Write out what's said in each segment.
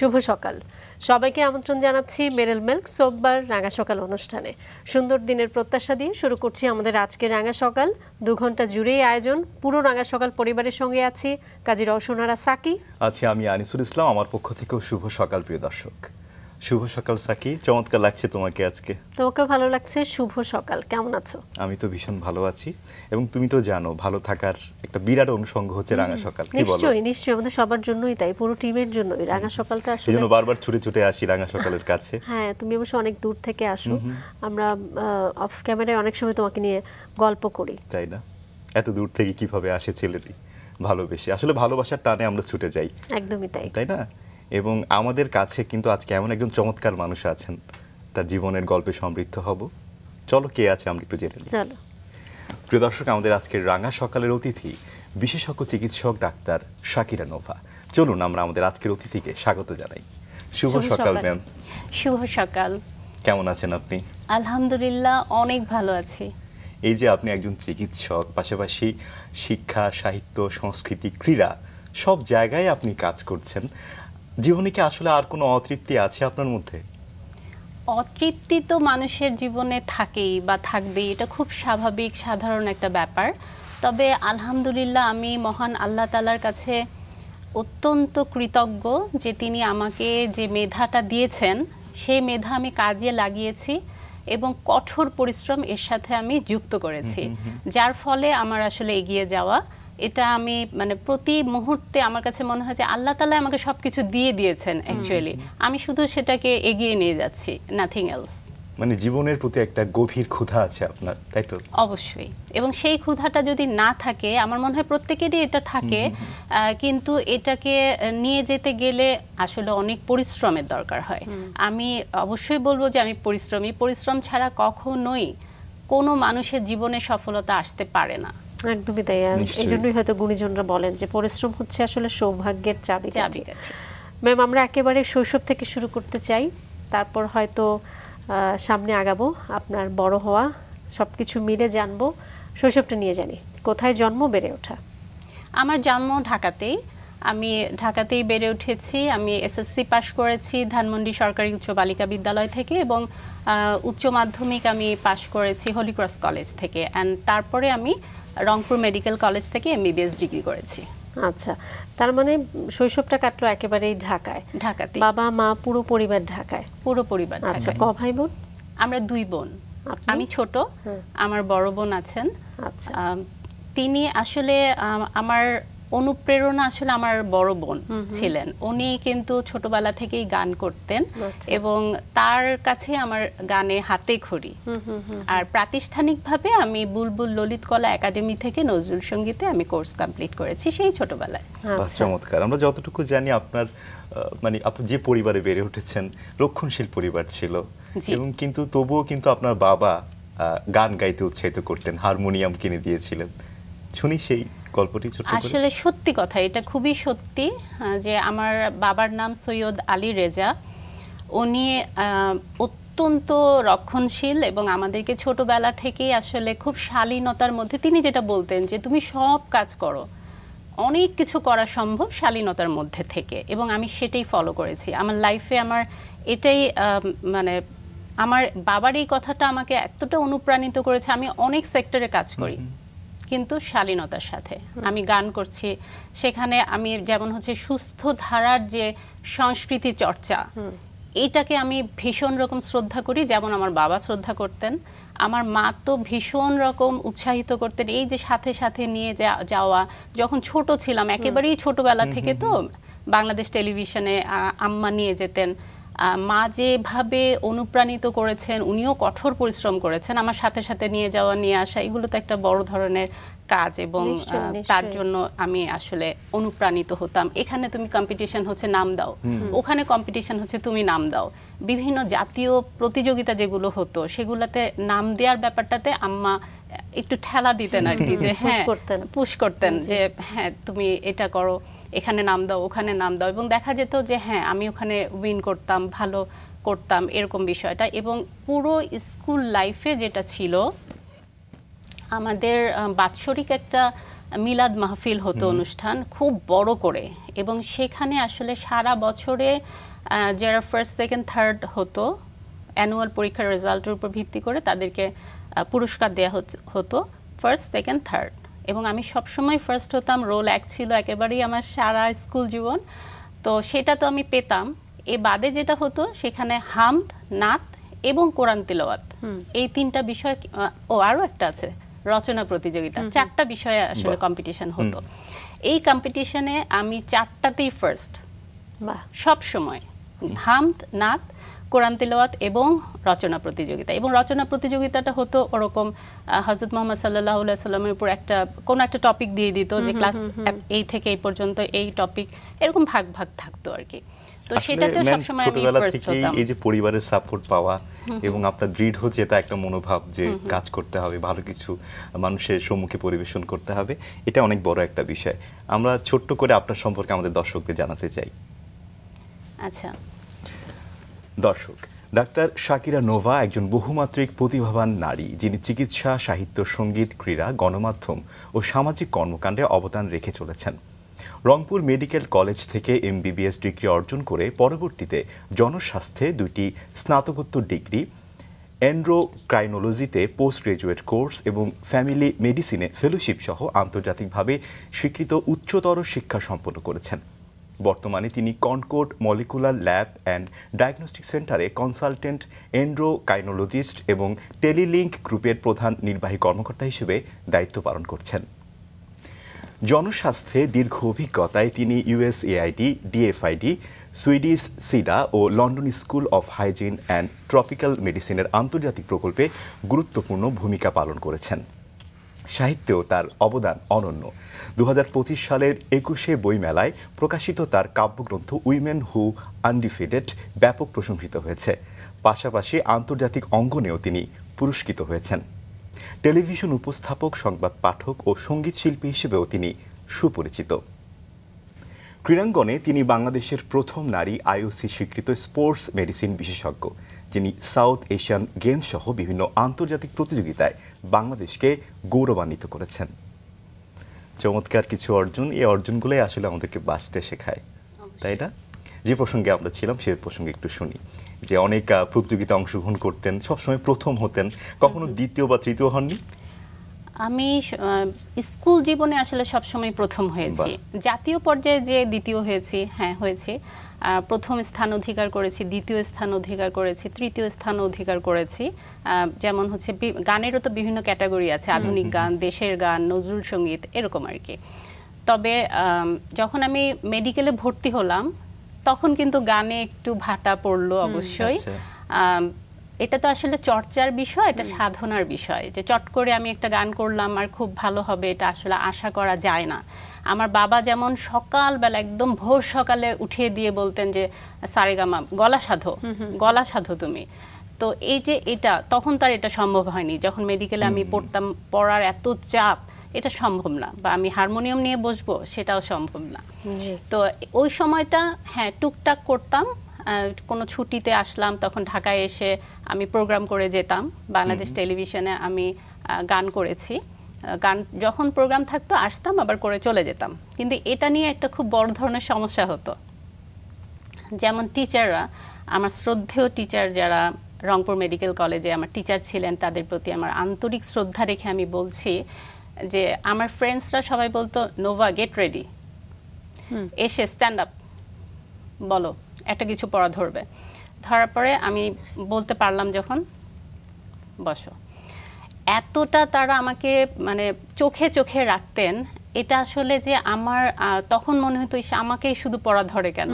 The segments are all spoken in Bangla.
শুভ সকাল সবাইকে আমন্ত্রণ জানাচ্ছি মেরিল মিল্ক সোমবার রাঙা সকাল অনুষ্ঠানে। সুন্দর দিনের প্রত্যাশা দিয়ে শুরু করছি আমাদের আজকে রাঙা সকাল। 2 ঘন্টা জুড়েই আয়োজন। পুরো রাঙা সকাল পরিবারের সঙ্গে আছি কাজী রওশনারা সাকি, আছি আমি আনিসুল ইসলাম। আমার পক্ষ থেকেও শুভ সকাল প্রিয় দর্শক। শুভ সকাল সাকি, চমৎকার লাগছে তোমাকে আজকে। তোমাকেও ভালো লাগছে। শুভ সকাল, কেমন আছো? আমি তো ভীষণ ভালো আছি এবং তুমি তো জানো ভালো থাকার একটা বিরাট অনুষঙ্গ হচ্ছে রাঙা সকাল। কি বলো? নিশ্চয়ই নিশ্চয়ই, আমাদের সবার জন্যই তাই, পুরো টিমের জন্যই রাঙা সকালটা আসলে এজন্য বারবার ছুটে ছুটে আসি রাঙা সকালের কাছে। হ্যাঁ, তুমি অবশ্য অনেক দূর থেকে আসো। আমরা অফ ক্যামেরায় অনেক সময় তোমাকে নিয়ে গল্প করি, তাই না? এত দূর থেকে কিভাবে আসে ছেলেটি ভালোবেসে, আসলে ভালোবাসার টানে আমরা ছুটে যাই। একদমই তাই, তাই না? এবং আমাদের কাছে কিন্তু আজকে এমন একজন চমৎকার মানুষ আছেন, তার জীবনের গল্পে সমৃদ্ধ হব। চলো কে আছে আমরা একটু জেনে নিই। চলো। প্রিয় দর্শক, আমাদের আজকের রাঙা সকালের অতিথি বিশেষজ্ঞ চিকিৎসক ডাক্তার শাকিরা নোভা। চলুন আমরা আমাদের আজকের অতিথিকে স্বাগত জানাই। শুভ সকাল ম্যাম। শুভ সকাল। কেমন আছেন আপনি? আলহামদুলিল্লাহ, অনেক ভালো আছি। এই যে আপনি একজন চিকিৎসক, পাশাপাশি শিক্ষা, সাহিত্য, সংস্কৃতি, ক্রীড়া সব জায়গায় আপনি কাজ করছেন। জীবনে কি আসলে আর কোনো অতৃপ্তি আছে আপনার মধ্যে? অতৃপ্তি তো মানুষের জীবনে থাকেই বা থাকবেই, এটা খুব স্বাভাবিক সাধারণ একটা ব্যাপার। তবে আলহামদুলিল্লাহ আমি মহান আল্লাহ তাআলার কাছে অত্যন্ত কৃতজ্ঞ যে তিনি আমাকে যে মেধাটা দিয়েছেন সেই মেধা আমি কাজে লাগিয়েছি এবং কঠোর পরিশ্রম এর সাথে আমি যুক্ত করেছি, যার ফলে আমার আসলে এগিয়ে যাওয়া। এটা আমি মানে প্রতি মুহূর্তে আমার কাছে মনে হয় যে আল্লাহ তাআলা আমাকে সবকিছু দিয়ে দিয়েছেন অ্যাকচুয়ালি, আমি শুধু সেটাকে এগিয়ে নিয়ে যাচ্ছি, নাথিং এলস। মানে জীবনের প্রতি একটা গভীর ক্ষুধা আছে আপনার, তাই তো? অবশ্যই। এবং সেই ক্ষুধাটা যদি না থাকে, আমার মনে হয় প্রত্যেকেরই এটা থাকে, কিন্তু এটাকে নিয়ে যেতে গেলে আসলে অনেক পরিশ্রমের দরকার হয়। আমি অবশ্যই বলবো যে আমি পরিশ্রম ছাড়া কখনোই কোনো মানুষের জীবনে সফলতা আসতে পারে না। একদমই তাই। এই জন্যই হয়তো গুণীজনরা বলেন যে পরিশ্রম হচ্ছে আসলে সৌভাগ্যের চাবিকাঠি। ম্যাম, আমরা একেবারে শৈশব থেকে শুরু করতে চাই, তারপর হয়তো সামনে আগাবো, আপনার বড় হওয়া সবকিছু মিলে জানবো। শৈশবটা নিয়ে জানি, কোথায় জন্ম, বেড়ে ওঠা? আমার জন্ম ঢাকাতেই, আমি ঢাকাতেই বেড়ে উঠেছি। আমি এসএসসি পাশ করেছি ধানমন্ডি সরকারি উচ্চ বালিকা বিদ্যালয় থেকে এবং উচ্চ মাধ্যমিক আমি পাশ করেছি হলি ক্রস কলেজ থেকে, অ্যান্ড তারপরে আমি রংপুর মেডিকেল কলেজ থেকে এমবিবিএস ডিগ্রি করেছি। আচ্ছা, তার মানে শৈশবটা কাটলো একেবারেই ঢাকায়? ঢাকাতে। বাবা মা পুরো পরিবার ঢাকায়? পুরো পরিবার। আচ্ছা, ক ভাই বোন? আমরা 2 বোন। আমি ছোট, আমার বড় বোন আছেন। আচ্ছা, তিনি আসলে আমার অনুপ্রেরণা আসলে আমার বড় বোন ছিলেন। উনি কিন্তু ছোটবেলা থেকেই গান করতেন এবং তার কাছে আমার গানে হাতে খড়ি। আর প্রাতিষ্ঠানিকভাবে আমি বুলবুল ললিত কলা একাডেমি থেকে নজরুল সঙ্গীতে আমি কোর্স কমপ্লিট করেছি সেই ছোটবেলায়। চমৎকার। আমরা যতটুকু জানি আপনার মানে আপনি যে পরিবারে বেড়ে উঠেছেন রক্ষণশীল পরিবার ছিল, এবং কিন্তু তবুও কিন্তু আপনার বাবা গান গাইতে উৎসাহিত করতেন, হারমোনিয়াম কিনে দিয়েছিলেন। শুনি সেই গল্পটি ছোট করে। আসলে সত্যি কথা, এটা খুবই সত্যি যে আমার বাবার নাম সৈয়দ আলী রেজা। উনি অত্যন্ত রক্ষণশীল এবং আমাদেরকে ছোটবেলা থেকেই আসলে খুব শালীনতার মধ্যে, তিনি যেটা বলতেন যে তুমি সব কাজ করো, অনেক কিছু করা সম্ভব শালীনতার মধ্যে থেকে, এবং আমি সেটাই ফলো করেছি আমার লাইফে। আমার এটাই মানে আমার বাবার এই কথাটা আমাকে এতটা অনুপ্রাণিত করেছে। আমি অনেক সেক্টরে কাজ করি কিন্তু শালীনতার সাথে। আমি গান করছি, সেখানে আমি যেমন হচ্ছে সুস্থ ধারার যে সংস্কৃতি চর্চা, এইটাকে আমি ভীষণ রকম শ্রদ্ধা করি, যেমন আমার বাবা শ্রদ্ধা করতেন। আমার মা তো ভীষণ রকম উৎসাহিত করতেন, এই যে সাথে সাথে নিয়ে যাওয়া। যখন ছোট ছিলাম, একেবারেই ছোটবেলা থেকে তো বাংলাদেশ টেলিভিশনে আম্মা নিয়ে যেতেন। মা যেভাবে অনুপ্রাণিত করেছেন, উনিও কঠোর পরিশ্রম করেছেন, আমার সাথে সাথে নিয়ে যাওয়া নিয়ে আসা, এগুলো তো একটা বড় ধরনের কাজ, এবং তার জন্য আমি আসলে অনুপ্রাণিত হতাম। এখানে তুমি কম্পিটিশন হচ্ছে নাম দাও, ওখানে কম্পিটিশন হচ্ছে তুমি নাম দাও। বিভিন্ন জাতীয় প্রতিযোগিতা যেগুলো হতো সেগুলোতে নাম দেওয়ার ব্যাপারটাতে আম্মা একটু ঠেলা দিতেন আর কি, যে হ্যাঁ পুশ করতেন যে হ্যাঁ তুমি এটা করো, এখানে নাম দাও, ওখানে নাম দাও, এবং দেখা যেত যে হ্যাঁ আমি ওখানে উইন করতাম, ভালো করতাম, এরকম বিষয়টা। এবং পুরো স্কুল লাইফে যেটা ছিল, আমাদের বাৎসরিক একটা মিলাদ মাহফিল হতো, অনুষ্ঠান খুব বড় করে, এবং সেখানে আসলে সারা বছরে যারা ফার্স্ট সেকেন্ড থার্ড হতো অ্যানুয়াল পরীক্ষার রেজাল্টের উপর ভিত্তি করে তাদেরকে পুরস্কার দেওয়া হতো ফার্স্ট সেকেন্ড থার্ড, এবং আমি সবসময় ফার্স্ট হতাম। রোল 1 ছিল একেবারেই আমার সারা স্কুল জীবন, তো সেটা তো আমি পেতাম। এ বাদে যেটা হতো সেখানে হামদ, নাত এবং কোরআন তিলাওয়াত, এই 3টা বিষয়, আরও একটা আছে রচনা প্রতিযোগিতা, 4টা বিষয়ে আসলে কম্পিটিশন হতো। এই কম্পিটিশনে আমি 4টাতেই ফার্স্ট, সব সময়। হামদ, নাত, কোরআন তিলাওয়াত এবং রচনা প্রতিযোগিতা। এবং রচনা প্রতিযোগিতাটা হতো ওরকম হযরত মুহাম্মদ সাল্লাল্লাহু আলাইহি সাল্লামের উপর কোন একটা টপিক দিয়ে দিত, যে ক্লাস এই থেকে এই পর্যন্ত এই টপিক, এরকম ভাগ ভাগ থাকতো আর কি। তো সেটাতে সবসময় আমি ফার্স্ট হতাম। এই যে পরিবারের সাপোর্ট পাওয়া এবং আপনার দৃঢ় চেতা একটা মনোভাব যে কাজ করতে হবে, ভালো কিছু মানুষের সম্মুখে পরিবেশন করতে হবে, এটা অনেক বড় একটা বিষয়। আমরা ছোট্ট করে আপনার সম্পর্কে আমাদের দর্শকদের জানাতে চাই। আচ্ছা, দর্শক, ডাক্তার শাকিরা নোভা একজন বহুমাত্রিক প্রতিভাবান নারী, যিনি চিকিৎসা, সাহিত্য, সঙ্গীত, ক্রীড়া, গণমাধ্যম ও সামাজিক কর্মকাণ্ডে অবদান রেখে চলেছেন। রংপুর মেডিকেল কলেজ থেকে MBBS ডিগ্রি অর্জন করে পরবর্তীতে জনস্বাস্থ্যে 2টি স্নাতকোত্তর ডিগ্রি, এন্ডোক্রাইনোলজিতে পোস্ট গ্রাজুয়েট কোর্স এবং ফ্যামিলি মেডিসিনে ফেলোশিপ সহ আন্তর্জাতিকভাবে স্বীকৃত উচ্চতর শিক্ষা সম্পন্ন করেছেন। বর্তমানে তিনি Concord Molecular Lab and Diagnostic সেন্টারে কনসালটেন্ট এন্ডোক্রাইনোলজিস্ট এবং টেলিলিঙ্ক গ্রুপের প্রধান নির্বাহী কর্মকর্তা হিসেবে দায়িত্ব পালন করছেন। জনস্বাস্থ্যে দীর্ঘ অভিজ্ঞতায় তিনি USAID, DFID, সুইডিশ সিডা ও London School of Hygiene and Tropical মেডিসিনের আন্তর্জাতিক প্রকল্পে গুরুত্বপূর্ণ ভূমিকা পালন করেছেন। সাহিত্যেও তার অবদান অনন্য। 2025 সালের 21শে বইমেলায় প্রকাশিত তার কাব্যগ্রন্থ উইমেন হু আনডিফিটেড ব্যাপক প্রশংসিত হয়েছে। পাশাপাশি আন্তর্জাতিক অঙ্গনেও তিনি পুরস্কৃত হয়েছেন। টেলিভিশন উপস্থাপক, সংবাদ পাঠক ও সঙ্গীত শিল্পী হিসেবেও তিনি সুপরিচিত। ক্রীড়াঙ্গনে তিনি বাংলাদেশের প্রথম নারী IOC স্বীকৃত স্পোর্টস মেডিসিন বিশেষজ্ঞ, যিনি সাউথ এশিয়ান গেমস সহ বিভিন্ন আন্তর্জাতিক প্রতিযোগিতায় বাংলাদেশকে গৌরবান্বিত করেছেন। চমৎকার কিছু অর্জন, এই অর্জনগুলোই আসলে আমাদেরকে বাঁচতে শেখায়, তাই না? যে প্রসঙ্গে আমরা ছিলাম সেই প্রসঙ্গে একটু শুনি, যে অনেক প্রতিযোগিতা অংশগ্রহণ করতেন, সবসময় প্রথম হতেন, কখনো দ্বিতীয় বা তৃতীয় হননি? আমি স্কুল জীবনে আসলে সবসময় প্রথম হয়েছি। জাতীয় পর্যায়ে যে দ্বিতীয় হয়েছি, হ্যাঁ হয়েছি। প্রথম স্থান অধিকার করেছি, দ্বিতীয় স্থান অধিকার করেছি, তৃতীয় স্থান অধিকার করেছি। যেমন হচ্ছে গানেরও তো বিভিন্ন ক্যাটাগরি আছে, আধুনিক গান, দেশের গান, নজরুল সঙ্গীত, এরকম আর কি। তবে যখন আমি মেডিকেলে ভর্তি হলাম তখন কিন্তু গানে একটু ভাটা পড়লো অবশ্যই। এটা তো আসলে চর্চার বিষয়, এটা সাধনার বিষয়, যে চট করে আমি একটা গান করলাম আর খুব ভালো হবে এটা আসলে আশা করা যায় না। আমার বাবা যেমন সকালবেলা একদম ভোর সকালে উঠিয়ে দিয়ে বলতেন যে সারেগামা গলা সাধো তুমি। তো এই যে এটা তখন তার এটা সম্ভব হয়নি, যখন মেডিকেলে আমি পড়তাম, পড়ার এত চাপ, এটা সম্ভব না, বা আমি হারমোনিয়াম নিয়ে বসবো সেটাও সম্ভব না। তো ওই সময়টা হ্যাঁ টুকটাক করতাম, কোনো ছুটিতে আসলাম তখন ঢাকায় এসে আমি প্রোগ্রাম করে যেতাম, বাংলাদেশ টেলিভিশনে আমি গান করেছি। গান যখন প্রোগ্রাম থাকতো আসতাম, আবার করে চলে যেতাম। কিন্তু এটা নিয়ে একটা খুব বড় ধরনের সমস্যা হতো। যেমন টিচাররা, আমার শ্রদ্ধেয় টিচার যারা রংপুর মেডিকেল কলেজে আমার টিচার ছিলেন, তাদের প্রতি আমার আন্তরিক শ্রদ্ধা রেখে আমি বলছি যে আমার ফ্রেন্ডসরা সবাই বলতো, নোভা গেট রেডি, এসে স্ট্যান্ড আপ, বলো একটা কিছু পড়া ধরবে। ধরার পরে আমি বলতে পারলাম যখন, বসো। এতটা তারা আমাকে মানে চোখে চোখে রাখতেন, এটা আসলে যে আমার তখন মনে হতো আমাকেই শুধু পড়া ধরে কেন,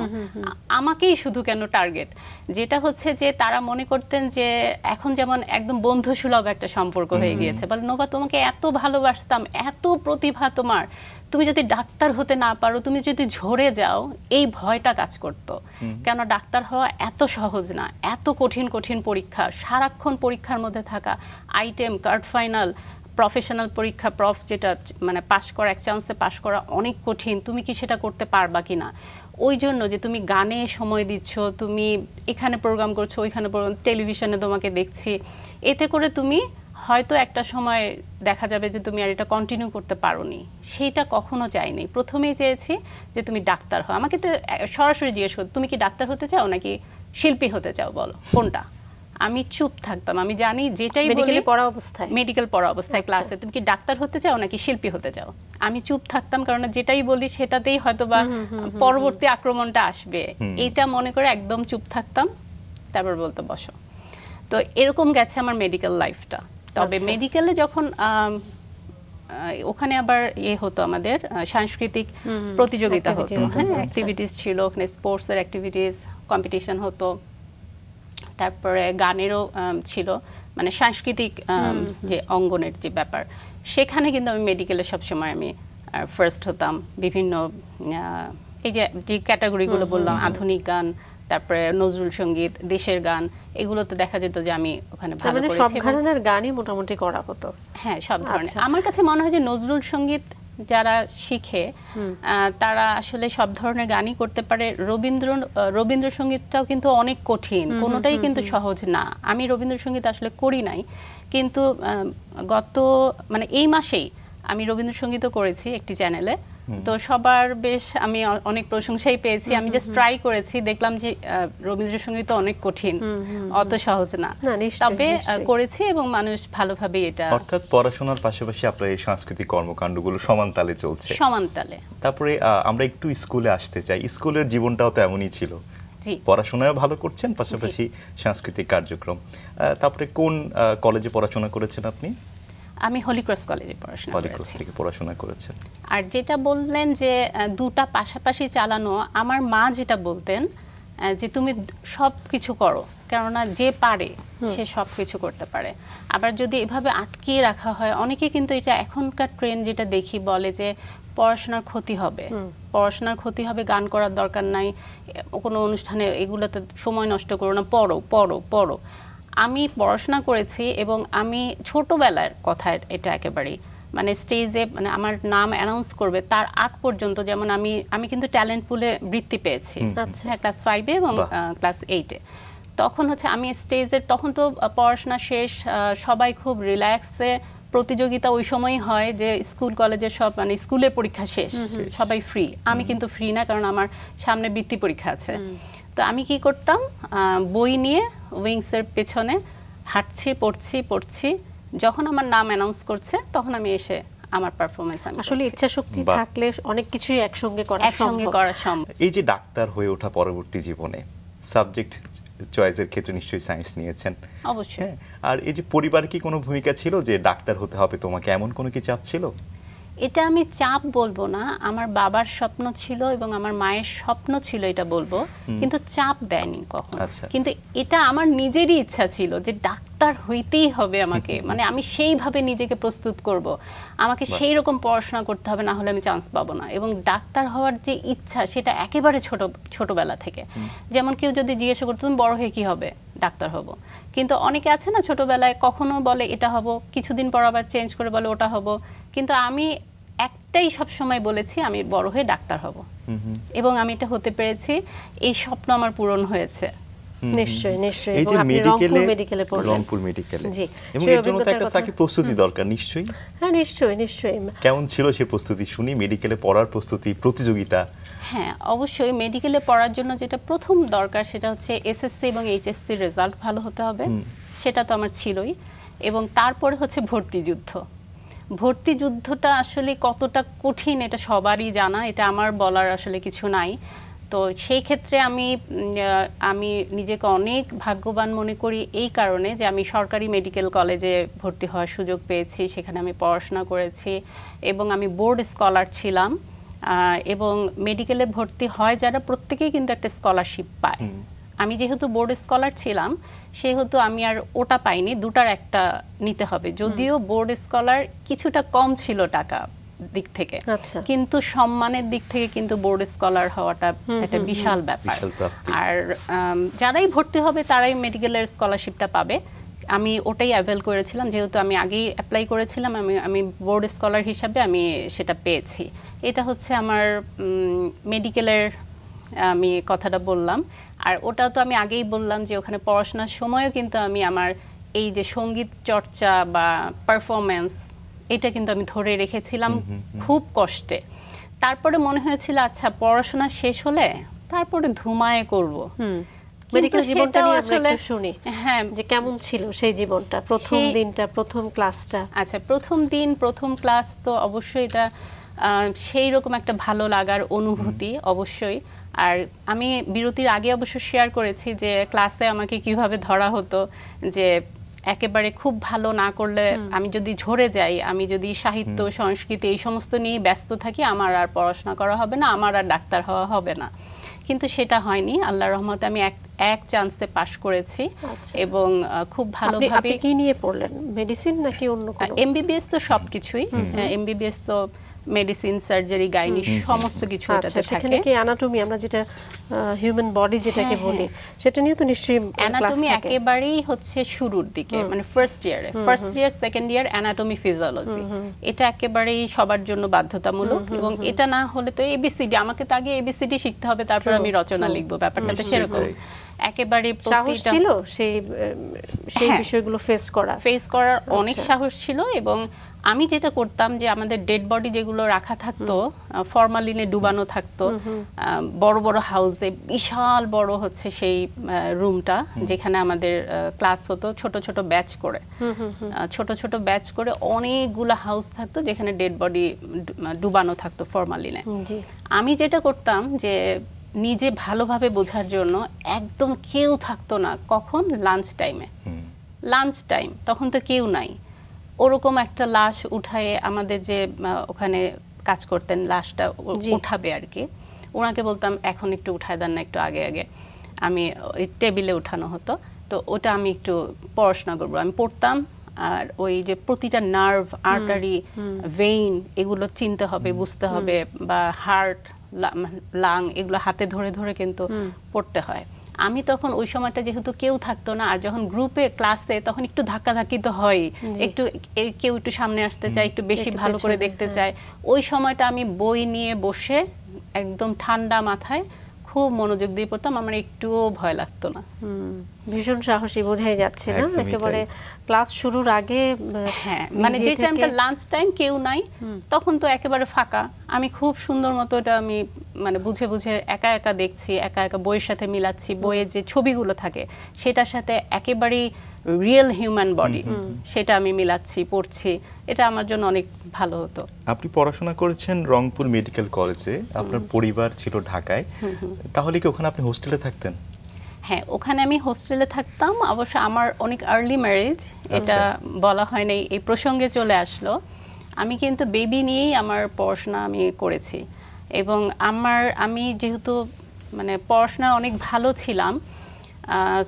আমাকেই শুধু কেন টার্গেট। যেটা হচ্ছে যে তারা মনে করতেন যে এখন যেমন একদম বন্ধুসুলভ একটা সম্পর্ক হয়ে গিয়েছে, বলে নোভা তোমাকে এত ভালোবাসতাম, এত প্রতিভা তোমার, তুমি যদি ডাক্তার হতে না পারো, তুমি যদি ঝরে যাও, এই ভয়টা কাজ করতো। কেন ডাক্তার হওয়া এত সহজ না, এত কঠিন কঠিন পরীক্ষা, সারাক্ষণ পরীক্ষার মধ্যে থাকা, আইটেম, কার্ড ফাইনাল, প্রফেশনাল পরীক্ষা, প্রফ যেটা মানে পাশ করা, এক চান্সে পাশ করা অনেক কঠিন, তুমি কি সেটা করতে পারবা কিনা। ওই জন্য যে তুমি গানে সময় দিচ্ছ, তুমি এখানে প্রোগ্রাম করছো, ওইখানে প্রোগ্রাম, টেলিভিশনে তোমাকে দেখছি, এতে করে তুমি হয়তো একটা সময় দেখা যাবে যে তুমি আর এটা কন্টিনিউ করতে পারোনি, সেইটা কখনো চাইনি। প্রথমেই চেয়েছি যে তুমি ডাক্তার হও। আমাকে তো সরাসরি জিজ্ঞেস করতো তুমি কি ডাক্তার হতে চাও নাকি শিল্পী হতে চাও, বলো কোনটা। আমি চুপ থাকতাম। আমি জানি যেটাই বলি মেডিকেল পড়া অবস্থায় ক্লাসে তুমি কি ডাক্তার হতে চাও নাকি শিল্পী হতে চাও, আমি চুপ থাকতাম, কারণ যেটাই বলি সেটাতেই হয়তো বা পরবর্তী আক্রমণটা আসবে, এইটা মনে করে একদম চুপ থাকতাম। তারপর বলতো বসো। তো এরকম গেছে আমার মেডিকেল লাইফটা। তবে মেডিকেলে যখন ওখানে আবার হতো আমাদের সাংস্কৃতিক প্রতিযোগিতা হতো, হ্যাঁ অ্যাক্টিভিটিস ছিল ওখানে, স্পোর্টসের অ্যাক্টিভিটিস কম্পিটিশন হতো, তারপরে গানেরও ছিল, মানে সাংস্কৃতিক যে অঙ্গনের যে ব্যাপার, সেখানে কিন্তু আমি মেডিকেলে সবসময় আমি ফার্স্ট হতাম। বিভিন্ন এই যে ক্যাটাগরিগুলো বললাম, আধুনিক গান, তারপরে নজরুল সঙ্গীত, দেশের গান, এগুলোতে দেখা যেত যে আমি ওখানে ভালো করেছি। সব ধরনের গানই মোটামুটি করা হতো। হ্যাঁ, সব ধরনের। আমার কাছে মনে হয় যে নজরুল সঙ্গীত যারা শিখে তারা আসলে সব ধরনের গানই করতে পারে। রবীন্দ্রসঙ্গীতটাও কিন্তু অনেক কঠিন, কোনোটাই কিন্তু সহজ না। আমি রবীন্দ্রসঙ্গীত আসলে করি নাই, কিন্তু মানে এই মাসেই আমি রবীন্দ্রসঙ্গীতও করেছি একটি চ্যানেলে। তো সবার বেশ আমি অনেক প্রশংসাই পেয়েছি। আমি জাস্ট ট্রাই করেছি, দেখলাম যে রবীন্দ্রসঙ্গীত অনেক কঠিন, অত সহজ না, তবে করেছি এবং মানুষ ভালোভাবে এটা। অর্থাৎ পড়াশোনার পাশাপাশি আপনার এই সাংস্কৃতিক কর্মকাণ্ডগুলো সমান তালে চলছে। সমান তালে। তারপরে আমরা একটু স্কুলে আসতে চাই। স্কুলের জীবনটাও তো এমনই ছিল, পড়াশোনায় ভালো করছেন, পাশাপাশি সাংস্কৃতিক কার্যক্রম। তারপরে কোন কলেজে পড়াশোনা করেছেন আপনি? আমি হলি ক্রস কলেজে পড়াশোনা করেছেন। আর যেটা বললেন যে দুটা পাশাপাশি চালানো, আমার মা যেটা বলতেন যে তুমি সব কিছু করো, কেননা যে পারে সে সব কিছু করতে পারে। আবার যদি এভাবে আটকিয়ে রাখা হয়, অনেকে কিন্তু এটা এখনকার ট্রেন্ড যেটা দেখি বলে যে পড়াশোনার ক্ষতি হবে, গান করার দরকার নাই, কোনো অনুষ্ঠানে এগুলোতে সময় নষ্ট করো না, পড়ো। আমি পড়াশোনা করেছি এবং আমি ছোটবেলার কথা এটা একেবারেই, মানে স্টেজে মানে আমার নাম অ্যানাউন্স করবে তার আগ পর্যন্ত, যেমন আমি কিন্তু ট্যালেন্ট পুলে বৃত্তি পেয়েছি, হ্যাঁ, ক্লাস 5-এ এবং ক্লাস 8-এ। তখন হচ্ছে আমি স্টেজের, তখন তো পড়াশোনা শেষ, সবাই খুব রিল্যাক্সে, প্রতিযোগিতা ওই সময়ই হয় যে স্কুল কলেজের সব, মানে স্কুলের পরীক্ষা শেষ, সবাই ফ্রি। আমি কিন্তু ফ্রি না, কারণ আমার সামনে বৃত্তি পরীক্ষা আছে। তো আমি কি করতাম, বই নিয়ে উইংসের পেছনে হাঁটছি, পড়ছি। যখন আমার নাম অ্যানাউন্স করছে তখন আমি এসে আমার পারফরমেন্স। আসলে ইচ্ছা শক্তি থাকলে অনেক কিছুই একসঙ্গে করা সম্ভব। এই যে ডাক্তার হয়ে ওঠা পরবর্তী জীবনে সাবজেক্ট চয়েসের ক্ষেত্রে নিশ্চয়ই সায়েন্স নিয়েছেন। অবশ্যই। আর এই যে পরিবার কি কোনো ভূমিকা ছিল যে ডাক্তার হতে হবে তোমাকে, এমন কোনো কি চাপ ছিল? এটা আমি চাপ বলবো না, আমার বাবার স্বপ্ন ছিল এবং আমার মায়ের স্বপ্ন ছিল, এটা বলবো, কিন্তু চাপ দেয়নি কখনো। কিন্তু এটা আমার নিজেরই ইচ্ছা ছিল যে ডাক্তার হইতেই হবে আমাকে, মানে আমি সেইভাবে নিজেকে প্রস্তুত করব, আমাকে সেই রকম পড়াশোনা করতে হবে, না হলে আমি চান্স পাবো না। এবং ডাক্তার হওয়ার যে ইচ্ছা সেটা একেবারে ছোটবেলা থেকে। যেমন কেউ যদি জিজ্ঞাসা করতো তুমি বড় হয়ে কি হবে, ডাক্তার হব। কিন্তু অনেকে আছে না ছোটবেলায় কখনো বলে এটা হব, কিছুদিন পর আবার চেঞ্জ করে বলে ওটা হব, কিন্তু আমি একটাই সব সময় বলেছি আমি বড় হয়ে ডাক্তার হব, এবং আমি এটা হতে পেরেছি। এই স্বপ্ন আমার পূরণ হয়েছে। নিশ্চয়ই। এই যে রংপুর মেডিকেলে, এবং এর জন্য তো একটা সাকি প্রস্তুতি দরকার নিশ্চয়ই। হ্যাঁ, নিশ্চয়ই। কেমন ছিল সেই প্রস্তুতি শুনি, মেডিকেলে পড়ার প্রস্তুতি, প্রতিযোগিতা? হ্যাঁ, অবশ্যই। মেডিকেলে পড়ার জন্য যেটা প্রথম দরকার সেটা হচ্ছে এসএসসি এবং এইচএসসি রেজাল্ট ভালো হতে হবে, সেটা তো আমার ছিলই। এবং তারপরে হচ্ছে ভর্তি যুদ্ধটা আসলে কতটা কঠিন এটা সবারই জানা, এটা আমার বলার আসলে কিছু নাই। তো সেই ক্ষেত্রে আমি নিজেকে অনেক ভাগ্যবান মনে করি এই কারণে যে আমি সরকারি মেডিকেল কলেজে ভর্তি হওয়ার সুযোগ পেয়েছি, সেখানে আমি পড়াশোনা করেছি এবং আমি বোর্ড স্কলার ছিলাম। এবং মেডিকেলে ভর্তি হয় যারা, প্রত্যেকেই কিন্তু একটা স্কলারশিপ পায়। আমি যেহেতু বোর্ড স্কলার ছিলাম সেহেতু আমি আর ওটা পাইনি, দুটার একটা নিতে হবে। যদিও বোর্ড স্কলার কিছুটা কম ছিল টাকা দিক থেকে, কিন্তু সম্মানের দিক থেকে কিন্তু বোর্ড স্কলার হওয়াটা একটা বিশাল ব্যাপার। আর যারাই ভর্তি হবে তারাই মেডিকেলের স্কলারশিপটা পাবে। আমি ওটাই অ্যাভেল করেছিলাম, যেহেতু আমি আগেই অ্যাপ্লাই করেছিলাম, আমি বোর্ড স্কলার হিসাবে আমি সেটা পেয়েছি। এটা হচ্ছে আমার মেডিকেলের আমি কথাটা বললাম। আর ওটা তো আমি আগেই বললাম যে ওখানে পড়াশোনার সময়ও কিন্তু আমি আমার এই যে সঙ্গীত চর্চা বা পারফরমেন্স এটা কিন্তু আমি ধরে রেখেছিলাম খুব কষ্টে। তারপরে মনে হয়েছিল আচ্ছা পড়াশোনা শেষ হলে তারপরে ধুমায়ে করব। মেডিকেল জীবনটা নিয়ে আমরা একটু শুনি, হ্যাঁ, যে কেমন ছিল সেই জীবনটা, প্রথম দিনটা, প্রথম ক্লাসটা। আচ্ছা, প্রথম দিন প্রথম ক্লাস তো অবশ্যই এটা সেই রকম একটা ভালো লাগার অনুভূতি অবশ্যই। আর আমি বিরতির আগে অবশ্য শেয়ার করেছি যে ক্লাসে আমাকে কিভাবে ধরা হতো, যে একেবারে খুব ভালো না করলে আমি যদি ঝরে যাই, আমি যদি সাহিত্য সংস্কৃতি এই সমস্ত নিয়ে ব্যস্ত থাকি, আমার আর পড়াশোনা করা হবে না, আমার আর ডাক্তার হওয়া হবে না। কিন্তু সেটা হয়নি, আল্লাহর রহমতে আমি এক চান্সে পাশ করেছি। এবং খুব ভালোভাবে। আপনি কি নিয়ে পড়লেন, মেডিসিন নাকি অন্য কোনো? এমবিবিএস তো সবকিছুই, এমবিবিএস তো মেডিসিন, সার্জারি, গাইনি সমস্ত কিছু এটাতে থাকে। সেখানে কি অ্যানাটমি, আমরা যেটা হিউম্যান বডি যেটাকে বলি, সেটা নিয়ে তো নিশ্চয়ই অ্যানাটমি একেবারেই হচ্ছে শুরুর দিকে, মানে first year second year anatomy physiology, এটা একেবারেই সবার জন্য বাধ্যতামূলক। এবং এটা না হলে তো এবিসিডি, আমাকে তো আগে এবিসিডি শিখতে হবে, তারপর আমি রচনা লিখবো, ব্যাপারটা তো সেরকম। একেবারে প্রতিটা ছিল সেই বিষয়গুলো ফেস করার অনেক সাহস ছিল। এবং আমি যেটা করতাম যে আমাদের ডেড বডি যেগুলো রাখা থাকতো ফরমালিনে ডুবানো থাকতো বড় বড় হাউসে, বিশাল বড় হচ্ছে সেই রুমটা যেখানে আমাদের ক্লাস হতো, ছোট ছোট ব্যাচ করে অনেকগুলো হাউস থাকতো যেখানে ডেড বডি ডুবানো থাকতো ফরমালিনে। আমি যেটা করতাম যে নিজে ভালোভাবে বোঝার জন্য একদম কেউ থাকতো না, কখন লাঞ্চ টাইম, তখন তো কেউ নাই, ওরকম একটা লাশ উঠায়ে আমাদের যে ওখানে কাজ করতেন লাশটা উঠাবে আর কি, ওনাকে বলতাম এখন একটু উঠায় দেন না, একটু আগে আমি টেবিলে উঠানো হতো, তো ওটা আমি একটু পড়াশোনা করবো, আমি পড়তাম। আর ওই যে প্রতিটা নার্ভ, আর্টারি, ভেইন এগুলো চিনতে হবে, বুঝতে হবে, বা হার্ট, লাং এগুলো হাতে ধরে ধরে কিন্তু পড়তে হয়। আমি তখন ওই সময়টা যেহেতু কেউ থাকতো না, আর যখন গ্রুপে ক্লাসে তখন একটু ধাক্কাধাক্কি তো হয়, একটু কেউ একটু সামনে আসতে চায়, একটু বেশি ভালো করে দেখতে চায়, ওই সময়টা আমি বই নিয়ে বসে একদম ঠান্ডা মাথায় খুব মনোযোগ দিয়ে পড়তাম, আমার একটুও ভয় লাগতো না। ভীষণ সাহসী, বোঝাই যাচ্ছে না একেবারে ক্লাস শুরুর আগে। হ্যাঁ, মানে যে টাইমটা লাঞ্চ টাইম, কেউ নাই, তখন তো একেবারে ফাঁকা। আমি খুব সুন্দর মতো এটা আমি মানে বুঝে বুঝে একা একা দেখছি, একা একা বইয়ের সাথে মিলাচ্ছি, বইয়ের যে ছবিগুলো থাকে সেটার সাথে একেবারেই রিয়েল হিউম্যান বডি সেটা আমি মিলাচ্ছি, পড়ছি, এটা আমার জন্য অনেক ভালো হতো। আপনি পড়াশোনা করেছেন রংপুর মেডিকেল কলেজে, আপনার পরিবার ছিল ঢাকায়, তাহলে কি ওখানে আপনি হোস্টেলে থাকতেন? হ্যাঁ, ওখানে আমি হোস্টেলে থাকতাম। অবশ্য আমার অনেক আর্লি ম্যারেজ, এটা বলা হয় নাই, এই প্রসঙ্গে চলে আসলো। আমি কিন্তু বেবি নিয়েই আমার পড়াশোনা আমি করেছি। এবং আমি যেহেতু মানে পড়াশোনা অনেক ভালো ছিলাম,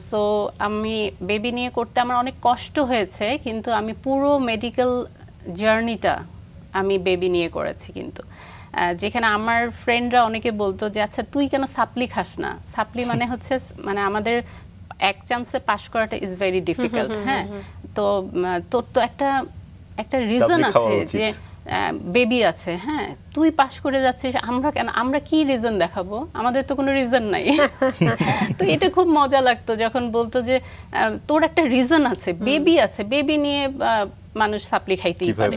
সো আমি বেবি নিয়ে করতে আমার অনেক কষ্ট হয়েছে, কিন্তু আমি পুরো মেডিকেল জার্নিটা আমি বেবি নিয়ে করেছি। কিন্তু যেখানে আমার ফ্রেন্ডরা অনেকে বলতো যে আচ্ছা তুই কেন সাপ্লি খাস না, সাপ্লি মানে হচ্ছে মানে আমাদের এক চান্সে পাশ করাটা ইজ ভেরি ডিফিকাল্ট। হ্যাঁ, তো তোর তো একটা রিজন আছে যে বেবি আছে, হ্যাঁ তুই পাশ করে যাচ্ছিস, আমরা কি রিজন দেখাবো, আমাদের তো কোনো রিজন নাই। তো এটা খুব মজা লাগতো যখন বলতো যে তোর একটা রিজন আছে, বেবি আছে, বেবি নিয়ে মানুষ সাপ্লি খাইতেই পারে,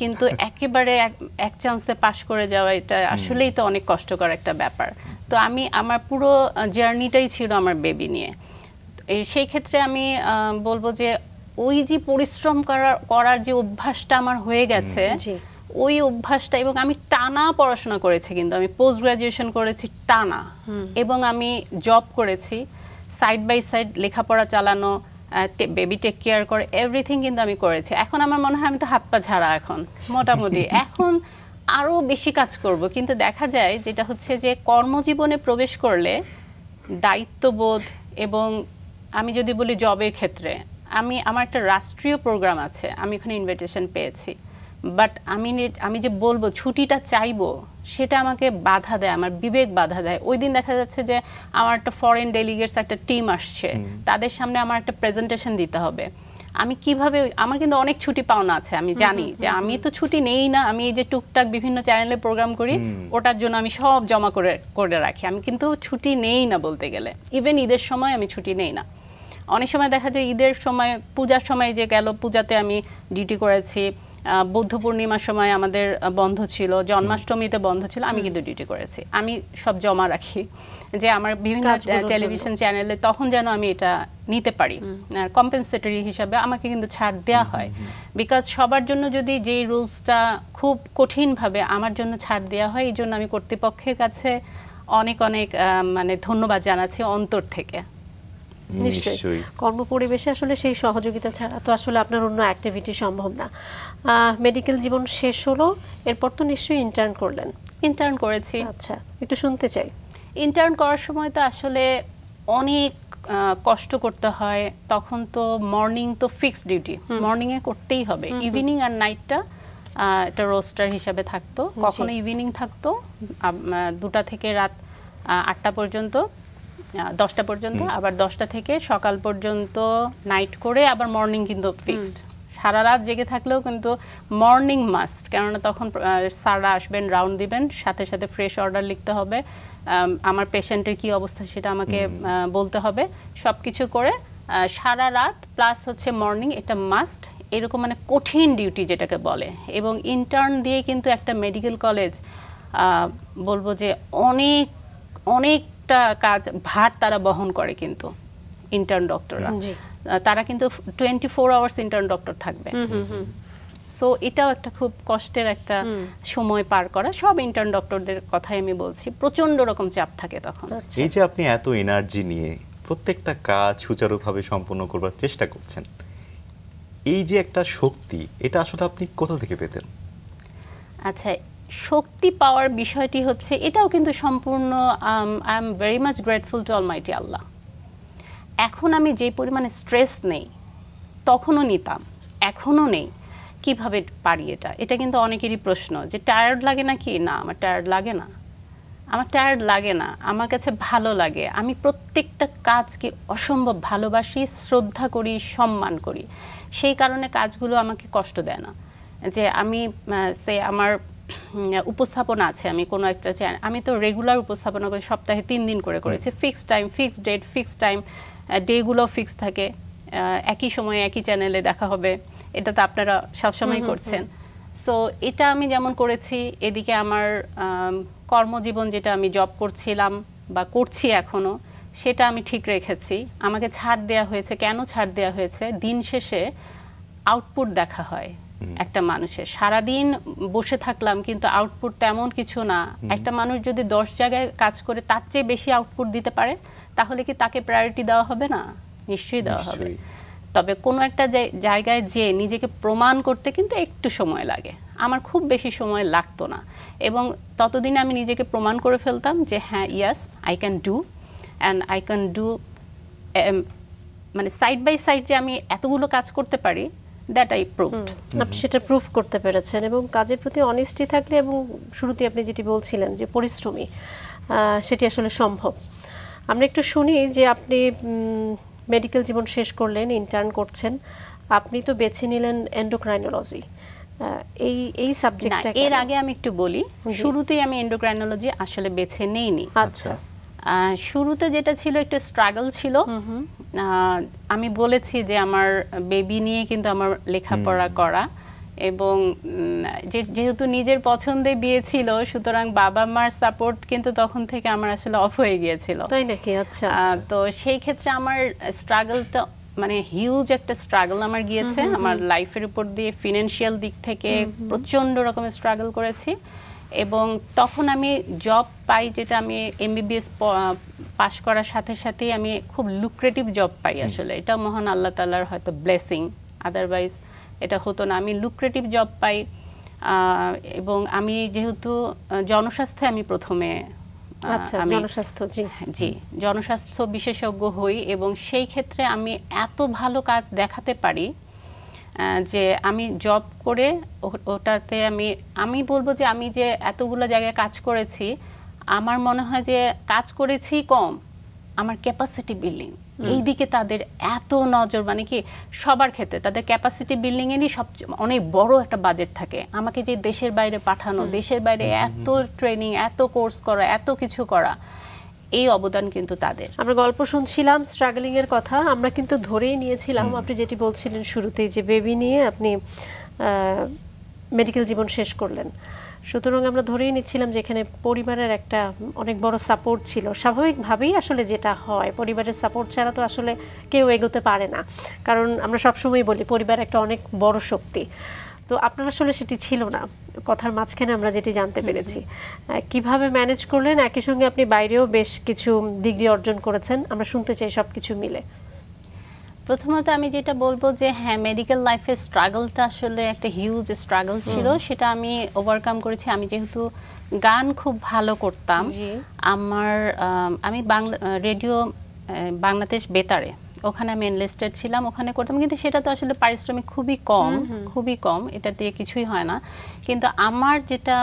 কিন্তু একেবারে এক চান্সে পাশ করে যাওয়া এটা আসলেই তো অনেক কষ্টকর একটা ব্যাপার। তো আমার পুরো জার্নিটাই ছিল আমার বেবি নিয়ে। সেই ক্ষেত্রে আমি বলবো যে ওই যে পরিশ্রম করার যে অভ্যাসটা আমার হয়ে গেছে, ওই অভ্যাসটা, এবং আমি টানা পড়াশোনা করেছি, কিন্তু আমি পোস্ট গ্রাজুয়েশন করেছি টানা, এবং আমি জব করেছি সাইড বাই সাইড, লেখাপড়া চালানো, বেবি টেক কেয়ার করে, এভরিথিং কিন্তু আমি করেছি। এখন আমার মনে হয় আমি তো হাত পা ঝাড়া এখন মোটামুটি, এখন আরও বেশি কাজ করব। কিন্তু দেখা যায় যেটা হচ্ছে যে কর্মজীবনে প্রবেশ করলে দায়িত্ববোধ, এবং আমি যদি বলি জবের ক্ষেত্রে, আমার একটা রাষ্ট্রীয় প্রোগ্রাম আছে, আমি ওখানে ইনভিটেশন পেয়েছি, বাট আমি যে বলবো ছুটিটা চাইবো, সেটা আমাকে বাধা দেয়, আমার বিবেক বাধা দেয়। ওই দিন দেখা যাচ্ছে যে আমার একটা ফরেন ডেলিগেটস একটা টিম আসছে, তাদের সামনে আমার একটা প্রেজেন্টেশন দিতে হবে, আমি কিভাবে, আমার কিন্তু অনেক ছুটি পাওনা আছে, আমি জানি যে আমি তো ছুটি নেই না, আমি এই যে টুকটাক বিভিন্ন চ্যানেলে প্রোগ্রাম করি, ওটার জন্য আমি সব জমা করে রাখি, আমি কিন্তু ছুটি নেই না বলতে গেলে, ইভেন ঈদের সময় আমি ছুটি নেই না। অনেক সময় দেখা যায় ঈদের সময়, পূজার সময় যে গেল, পূজাতে আমি ডিউটি করেছি, বৌদ্ধ পূর্ণিমার সময় আমাদের বন্ধ ছিল, জন্মাষ্টমীতে বন্ধ ছিল, আমি কিন্তু ডিউটি করেছি। আমি সব জমা রাখি যে আমার বিভিন্ন টেলিভিশন চ্যানেলে তখন যেন আমি এটা নিতে পারি, কম্পেনসেটরি হিসাবে আমাকে কিন্তু ছাড় দেওয়া হয়। বিকজ সবার জন্য যদি যেই রুলসটা খুব কঠিনভাবে আমার জন্য ছাড় দেওয়া হয়, এই জন্য আমি কর্তৃপক্ষের কাছে অনেক অনেক মানে ধন্যবাদ জানাচ্ছি অন্তর থেকে। নিশ্চয়ই কর্মপরিবেশে আসলে সেই সহযোগিতা ছাড়া তো আসলে আপনার অন্য অ্যাক্টিভিটি সম্ভব না। মেডিকেল জীবন শেষ হলো, এরপর তো নিশ্চয়ই ইন্টার্ন করলেন? ইন্টার্ন করেছি। আচ্ছা, একটু শুনতে চাই। ইন্টার্ন করার সময় তো আসলে অনেক কষ্ট করতে হয়। তখন তো মর্নিং তো ফিক্সড ডিউটি, মর্নিংয়ে করতেই হবে। ইভিনিং আর নাইটটা একটা রোস্টার হিসাবে থাকতো। কখনো ইভিনিং থাকতো 2টা থেকে রাত 8টা পর্যন্ত, 10টা পর্যন্ত, আবার 10টা থেকে সকাল পর্যন্ত নাইট করে, আবার মর্নিং কিন্তু ফিক্সড। সারা রাত জেগে থাকলেও কিন্তু মর্নিং মাস্ট, কেননা তখন স্যাররা আসবেন, রাউন্ড দিবেন, সাথে সাথে ফ্রেশ অর্ডার লিখতে হবে, আমার পেশেন্টের কি অবস্থা সেটা আমাকে বলতে হবে, সব কিছু করে সারা রাত প্লাস হচ্ছে মর্নিং, এটা মাস্ট। এরকম মানে কঠিন ডিউটি যেটাকে বলে। এবং ইন্টার্ন দিয়ে কিন্তু একটা মেডিকেল কলেজ বলবো যে অনেকটা কাজ ভার তারা বহন করে কিন্তু ইন্টার্ন ডক্টররা। তারা কিন্তু 24 আওয়ার্স ইন্টার্ন ডক্টর থাকবে। সো এটাও একটা খুব কষ্টের একটা সময় পার করা। সব ইন্টার্ন ডক্টরদের কথাই আমি বলছি, প্রচন্ড রকম চাপ থাকে তখন। এই যে আপনি এত এনার্জি নিয়ে প্রত্যেকটা কাজ সুচারুভাবে সম্পন্ন করবার চেষ্টা করছেন, এই যে একটা শক্তি, এটা আসলে আপনি কোথা থেকে পেতেন? আচ্ছা, শক্তি পাওয়ার বিষয়টি হচ্ছে, এটাও কিন্তু সম্পূর্ণ I am very much grateful to almighty Allah. এখন আমি যে পরিমাণে স্ট্রেস নেই, তখনও নিতাম, এখনও নেই। কিভাবে পারি এটা কিন্তু অনেকেরই প্রশ্ন, যে টায়ার্ড লাগে না কি? না, আমার টায়ার্ড লাগে না, আমার টায়ার্ড লাগে না, আমার কাছে ভালো লাগে। আমি প্রত্যেকটা কাজকে অসম্ভব ভালোবাসি, শ্রদ্ধা করি, সম্মান করি। সেই কারণে কাজগুলো আমাকে কষ্ট দেয় না। যে আমি আমার উপস্থাপনা আছে, আমি কোনো একটা আমি তো রেগুলার উপস্থাপনা করি, সপ্তাহে 3 দিন করে করেছি, fixed time, fixed date, fixed time, ডেগুলো ফিক্স থাকে, একই সময়ে একই চ্যানেলে দেখা হবে। এটা তো আপনারা সবসময় করছেন। সো এটা আমি যেমন করেছি, এদিকে আমার কর্মজীবন যেটা আমি জব করছিলাম বা করছি এখনও, সেটা আমি ঠিক রেখেছি। আমাকে ছাড় দেওয়া হয়েছে। কেন ছাড় দেওয়া হয়েছে? দিন শেষে আউটপুট দেখা হয় একটা মানুষের। সারাদিন বসে থাকলাম কিন্তু আউটপুট তেমন কিছু না। একটা মানুষ যদি 10 জায়গায় কাজ করে তার চেয়ে বেশি আউটপুট দিতে পারে, তাহলে কি তাকে প্রায়োরিটি দেওয়া হবে না? নিশ্চয়ই দেওয়া হবে। তবে কোনো একটা জায়গায় যে নিজেকে প্রমাণ করতে কিন্তু একটু সময় লাগে। আমার খুব বেশি সময় লাগতো না, এবং ততদিনে আমি নিজেকে প্রমাণ করে ফেলতাম যে হ্যাঁ, yes, I can do, and I can do, মানে সাইড বাই সাইড যে আমি এতগুলো কাজ করতে পারি, দ্যাট আই প্রুভড। আপনি সেটা প্রুভ করতে পেরেছেন, এবং কাজের প্রতি অনেস্টি থাকলে, এবং শুরুতে আপনি যেটি বলছিলেন যে পরিশ্রমী, সেটি আসলে সম্ভব। আমরা একটু শুনি যে আপনি মেডিকেল জীবন শেষ করলেন, ইন্টার্ন করছেন, আপনি তো বেছে নিলেন এন্ডোক্রাইনোলজি। এই সাবজেক্টটা, এর আগে আমি একটু বলি, শুরুতেই আমি এন্ডোক্রাইনোলজি আসলে বেছে নেইনি। আচ্ছা, শুরুতে যেটা ছিল একটা স্ট্রাগল ছিল। আমি বলেছি যে আমার বেবি নিয়ে কিন্তু আমার লেখাপড়া করা, এবং যেহেতু নিজের পছন্দে বিয়ে ছিল, সুতরাং বাবা মার সাপোর্ট কিন্তু তখন থেকে আমার আসলে অফ হয়ে গিয়েছিল। তাই নাকি? আচ্ছা। তো সেই ক্ষেত্রে আমার স্ট্রাগলটা মানে হিউজ একটা স্ট্রাগল আমার গিয়েছে আমার লাইফের উপর দিয়ে। ফিনান্সিয়াল দিক থেকে প্রচণ্ড রকমের স্ট্রাগল করেছি, এবং তখন আমি জব পাই, যেটা আমি MBBS পাশ করার সাথে সাথেই আমি খুব লুক্রেটিভ জব পাই। আসলে এটা মহান আল্লাহ তাআলার হয়তো ব্লেসিং, আদারওয়াইজ এটা হতো না। আমি লুক্রেটিভ জব পাই, এবং আমি যেহেতু জনস্বাস্থ্যে আমি প্রথমে জনস্বাস্থ্য বিশেষজ্ঞ হই, এবং সেই ক্ষেত্রে আমি এত ভালো কাজ দেখাতে পারি যে আমি জব করে ওটাতে আমি বলবো যে আমি যে এতগুলো জায়গায় কাজ করেছি, আমার মনে হয় যে কাজ করেছি কম, আমার ক্যাপাসিটি বিল্ডিং এই দিকে তাদের এত নজর, মানে কি সবার ক্ষেত্রে তাদের ক্যাপাসিটি বিল্ডিং এরই অনেক বড় একটা বাজেট থাকে। আমাকে যে দেশের বাইরে পাঠানো, দেশের বাইরে এত ট্রেনিং, এত কোর্স করা, এত কিছু করা, এই অবদান কিন্তু তাদের। আমরা গল্প শুনছিলাম স্ট্রাগলিং এর কথা, আমরা কিন্তু ধরেই নিয়েছিলাম আপনি যেটি বলছিলেন শুরুতেই যে বেবি নিয়ে আপনি মেডিকেল জীবন শেষ করলেন, সুতরাং আমরা ধরেই নিচ্ছিলাম যে এখানে পরিবারের একটা অনেক বড় সাপোর্ট ছিল। স্বাভাবিকভাবেই আসলে যেটা হয়, পরিবারের সাপোর্ট ছাড়া তো আসলে কেউ এগোতে পারে না, কারণ আমরা সবসময় বলি পরিবার একটা অনেক বড় শক্তি। তো আপনার আসলে সেটি ছিল না, কথার মাঝখানে আমরা যেটি জানতে পেরেছি। কিভাবে ম্যানেজ করলেন? একই সঙ্গে আপনি বাইরেও বেশ কিছু ডিগ্রি অর্জন করেছেন, আমরা শুনতে চাই সব কিছু মিলে। প্রথমত আমি যেটা বলবো যে হ্যাঁ, মেডিকেল লাইফের স্ট্রাগলটা আসলে একটা হিউজ স্ট্রাগল ছিল, সেটা আমি ওভারকাম করেছি। আমি যেহেতু গান খুব ভালো করতাম, আমি রেডিও বাংলাদেশ বেতারে, ওখানে আমি এনলিস্টেড ছিলাম, ওখানে করতাম, কিন্তু সেটা তো আসলে পারিশ্রমিক খুবই কম, এটা দিয়ে কিছুই হয় না। কিন্তু আমার যেটা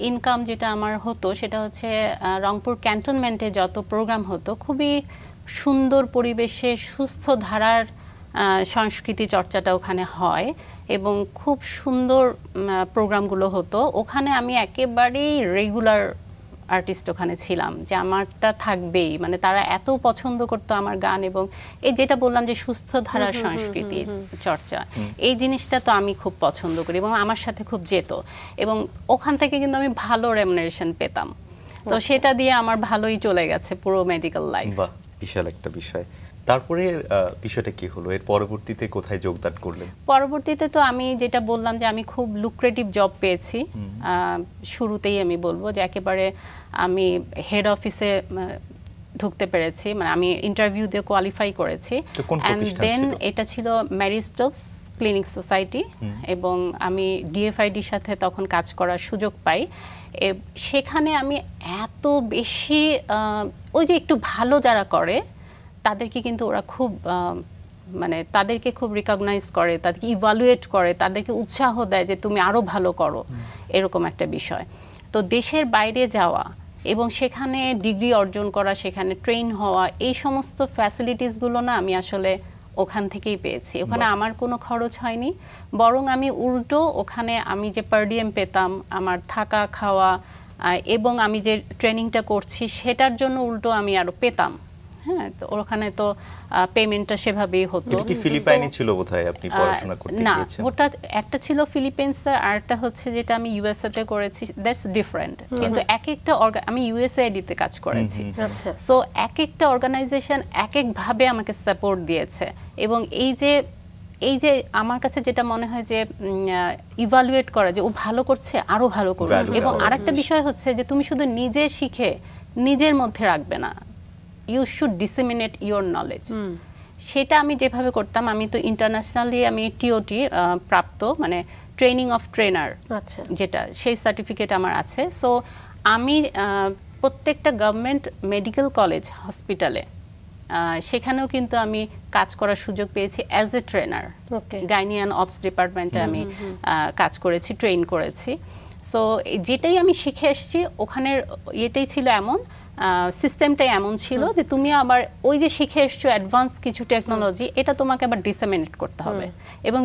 ইনকাম যেটা আমার হতো সেটা হচ্ছে রংপুর ক্যান্টনমেন্টে যত প্রোগ্রাম হতো, খুবই সুন্দর পরিবেশে সুস্থ ধারার সংস্কৃতি চর্চাটা ওখানে হয় এবং খুব সুন্দর প্রোগ্রামগুলো হতো ওখানে। আমি একেবারেই রেগুলার আর্টিস্ট ওখানে ছিলাম, যে আমারটা থাকবেই, মানে তারা এত পছন্দ করতো আমার গান, এবং এই যেটা বললাম যে সুস্থ ধারার সংস্কৃতি চর্চা, এই জিনিসটা তো আমি খুব পছন্দ করি এবং আমার সাথে খুব যেত, এবং ওখান থেকে কিন্তু আমি ভালো রেমুনারেশন পেতাম। তো সেটা দিয়ে আমার ভালোই চলে গেছে পুরো মেডিকেল লাইফ। বাহ, বিশাল একটা বিষয়। তারপরে বিষয়টা কি হলো? এর পরবর্তীতে কোথায় যোগদান করলেন? পরবর্তীতে তো আমি যেটা বললাম যে আমি খুব লুক্রেটিভ জব পেয়েছি। শুরুতেই আমি বলবো যে একেবারে আমি হেড অফিসে ঢুকতে পেরেছি, মানে আমি ইন্টারভিউ দিয়ে কোয়ালিফাই করেছি। এন্ড দেন এটা ছিল ম্যারি স্টোকস ক্লিনিক সোসাইটি, এবং আমি ডিএফআইডির সাথে তখন কাজ করার সুযোগ পাই। সেখানে আমি এত বেশি ওই যে একটু ভালো যারা করে তাদেরকে কিন্তু ওরা খুব মানে তাদেরকে খুব রিকগনাইজ করে, তাদেরকে ইভালুয়েট করে, তাদেরকে উৎসাহ দেয় যে তুমি আরও ভালো করো, এরকম একটা বিষয়। তো দেশের বাইরে যাওয়া এবং সেখানে ডিগ্রি অর্জন করা, সেখানে ট্রেন হওয়া, এই সমস্ত ফ্যাসিলিটিসগুলো না আমি আসলে ওখান থেকেই পেয়েছি। ওখানে আমার কোনো খরচ হয়নি, বরং আমি উল্টো ওখানে আমি যে পার ডিএম পেতাম, আমার থাকা খাওয়া এবং আমি যে ট্রেনিংটা করছি সেটার জন্য উল্টো আমি আরও পেতাম। হ্যাঁ, তো ওখানে তো পেমেন্টটা সেভাবেই হতো। কি ফিলিপাইনে ছিল বোধহয় আপনি পড়াশোনা করতে গিয়েছেন? না, ওটা একটা ছিল ফিলিপিন্সে, আর একটা হচ্ছে যেটা আমি ইউএসএ তে করেছি, দ্যাটস ডিফারেন্ট। কিন্তু এক একটা আমি ইউএসএআইডি তে কাজ করেছি, সো এক একটা অর্গানাইজেশন এক এক ভাবে আমাকে সাপোর্ট দিয়েছে। এবং এই যে আমার কাছে যেটা মনে হয় যে ইভালুয়েট করা, যে ও ভালো করছে আরো ভালো করবে। এবং আরেকটা বিষয় হচ্ছে যে তুমি শুধু নিজে শিখে নিজের মধ্যে রাখবে না, you should disseminate your knowledge. সেটা আমি যেভাবে করতাম, আমি তো ইন্টারন্যাশনালি আমি টিওটি প্রাপ্ত, মানে ট্রেনিং অফ ট্রেনার, যেটা সেই সার্টিফিকেট আমার আছে। সো আমি প্রত্যেকটা গভর্নমেন্ট মেডিকেল কলেজ হসপিটালে সেখানেও কিন্তু আমি কাজ করার সুযোগ পেয়েছি as a trainer. Gynae and অবস ডিপার্টমেন্টে আমি কাজ করেছি, ট্রেন করেছি। সো যেটাই আমি শিখে এসেছি ওখানের এটাই ছিল এমন, সিস্টেমটাই এমন ছিল যে তুমি আবার ওই যে শিখে এসছো অ্যাডভান্স কিছু টেকনোলজি, এটা তোমাকে আবার ডিসেমিনেট করতে হবে, এবং